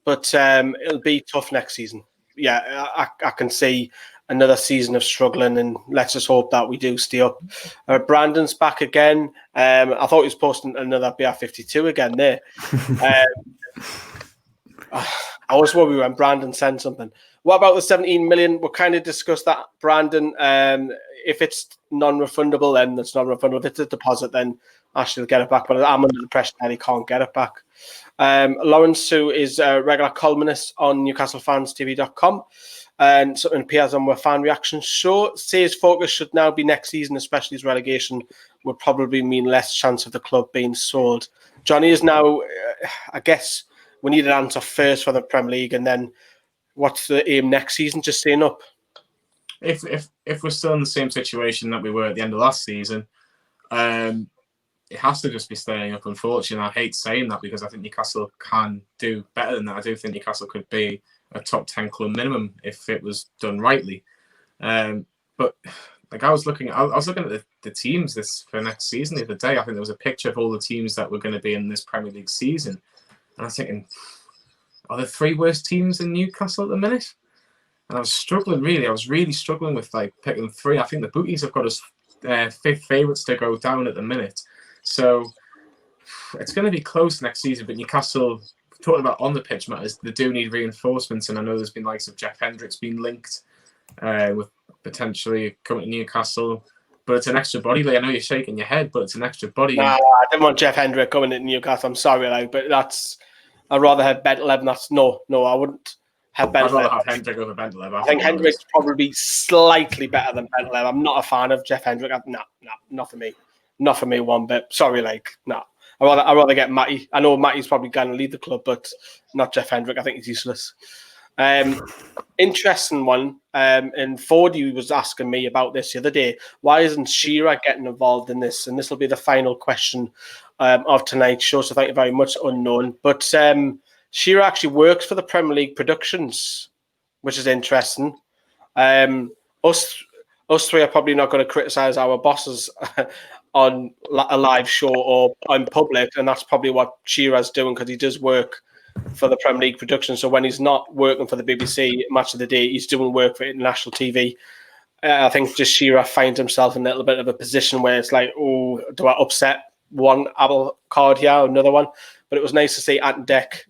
But it'll be tough next season. Yeah, I can see another season of struggling, and let's just hope that we do stay up. Brandon's back again. I thought he was posting another BR52 again there. I was worried when Brandon sent something. What about the 17 million? We'll kind of discuss that, Brandon. If it's non-refundable, then it's non-refundable. If it's a deposit, then Ashley will get it back. But I'm under the pressure that he can't get it back. Lawrence, who is a regular columnist on NewcastleFansTV.com and something appears on our fan reaction show, says focus should now be next season, especially as relegation would probably mean less chance of the club being sold. Johnny is now, I guess, we need an answer first for the Premier League, and then what's the aim next season? Just staying up. If we're still in the same situation that we were at the end of last season, it has to just be staying up, unfortunately. I hate saying that, because I think Newcastle can do better than that. I do think Newcastle could be a top 10 club minimum if it was done rightly. But like I was looking at the teams for next season the other day. I think there was a picture of all the teams that were going to be in this Premier League season. And I was thinking, are the 3 worst teams in Newcastle at the minute? And I was struggling, really. I was really struggling with picking 3. I think the bookies have got us 5th favourites to go down at the minute. So it's going to be close next season. But Newcastle, talking about on the pitch matters, they do need reinforcements. And I know there's been likes of Jeff Hendricks being linked with potentially coming to Newcastle. But it's an extra body. I know you're shaking your head, but it's an extra body. Nah, I didn't want Jeff Hendricks coming to Newcastle. I'm sorry, but that's... I'd rather have Bentaleb. No, I wouldn't have Bentaleb. I'd rather have Hendrick over Bentaleb. I think Hendrick's probably slightly better than Bentaleb. I'm not a fan of Jeff Hendrick. No, not for me. Not for me one bit. Sorry, no. I'd rather get Matty. I know Matty's probably going to leave the club, but not Jeff Hendrick. I think he's useless. Interesting one. And Fordy was asking me about this the other day. Why isn't Shearer getting involved in this? And this will be the final question of tonight's show. So thank you very much, Unknown. But Shearer actually works for the Premier League Productions, which is interesting. Us three are probably not going to criticise our bosses on a live show or in public, and that's probably what Shearer's doing because he does work for the Premier League production. So when he's not working for the BBC Match of the Day, he's doing work for international TV. I think just Shearer finds himself in a little bit of a position where it's like, oh, do I upset one apple card here or another one? But it was nice to see Ant and Deck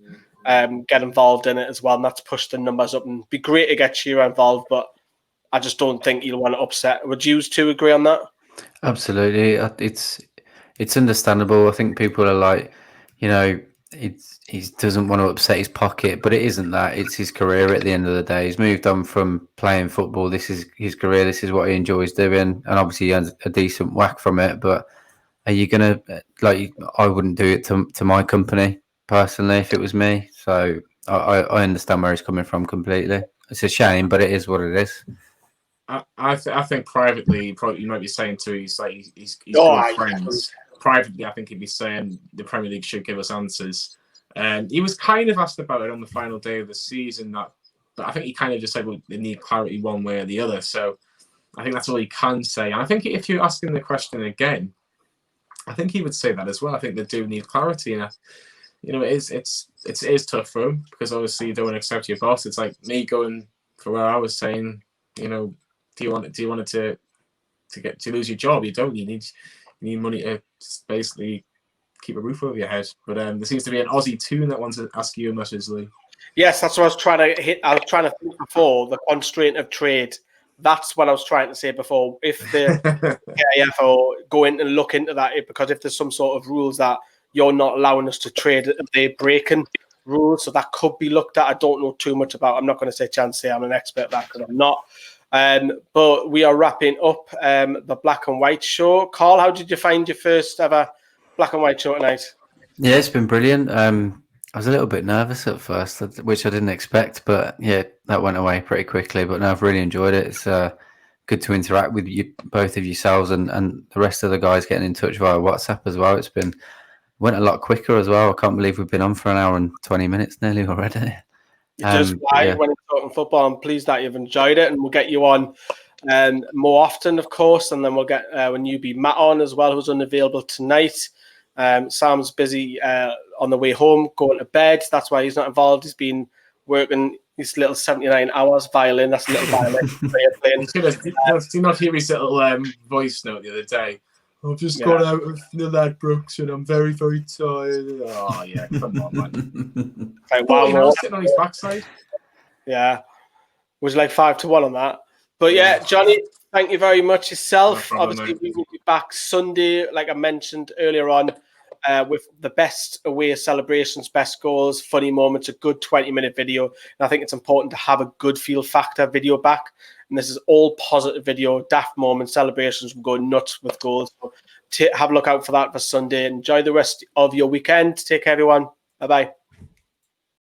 get involved in it as well, and that's pushed the numbers up. And it'd be great to get Shearer involved, but I just don't think he'll want to upset. Would you two agree on that? Absolutely. It's understandable. I think people are like, you know, he doesn't want to upset his pocket, but it isn't that. It's his career at the end of the day. He's moved on from playing football. This is his career. This is what he enjoys doing. And obviously he has a decent whack from it. But are you going to, like, I wouldn't do it to my company personally if it was me. So I understand where he's coming from completely. It's a shame, but it is what it is. I think privately, probably you might be saying too. He's good friends. Privately, I think he'd be saying the Premier League should give us answers. And he was kind of asked about it on the final day of the season. But I think he kind of just said, "Well, they need clarity one way or the other." So I think that's all he can say. And I think if you're asking the question again, I think he would say that as well. I think they do need clarity, and you know, it is tough for him because obviously you don't want to accept your boss. It's like me going for where I was saying, you know. Do you want it to lose your job? You don't. You need money to basically keep a roof over your head. But there seems to be an Aussie tune that wants to ask you a message, Lee. Yes, that's what I was trying to hit. I was trying to think before the constraint of trade. That's what I was trying to say before. If the KIF or go in and look into that, because if there's some sort of rules that you're not allowing us to trade, they're breaking rules. So that could be looked at. I don't know too much about. I'm not going to say chance say I'm an expert at that because I'm not. But we are wrapping up the Black and White show. Carl, how did you find your first ever Black and White show tonight? Yeah, it's been brilliant. I was a little bit nervous at first, which I didn't expect, but yeah, that went away pretty quickly. But no, I've really enjoyed it. It's good to interact with you, both of yourselves, and the rest of the guys getting in touch via WhatsApp as well. Went a lot quicker as well. I can't believe we've been on for an hour and 20 minutes nearly already. Just why when it's talking football, I'm pleased that you've enjoyed it, and we'll get you on more often, of course, and then we'll get when you be Matt on as well, who's unavailable tonight. Sam's busy on the way home, going to bed. That's why he's not involved. He's been working his little 79 hours violin. That's a little violin playing. Do you not hear his little voice note the other day? I've just got out of the Ladbrokes and I'm very, very tired. Oh, yeah, come on, man. Like, wow, sitting on his backside. Yeah. Was like 5-1 on that. But yeah, Johnny, thank you very much yourself. No problem, obviously, mate. we will be back Sunday, like I mentioned earlier on, with the best away celebrations, best goals, funny moments, a good 20-minute video. And I think it's important to have a good feel factor video back. And this is all positive video, daft moments, celebrations. We're going nuts with goals. So have a look out for that for Sunday. Enjoy the rest of your weekend. Take care, everyone. Bye-bye.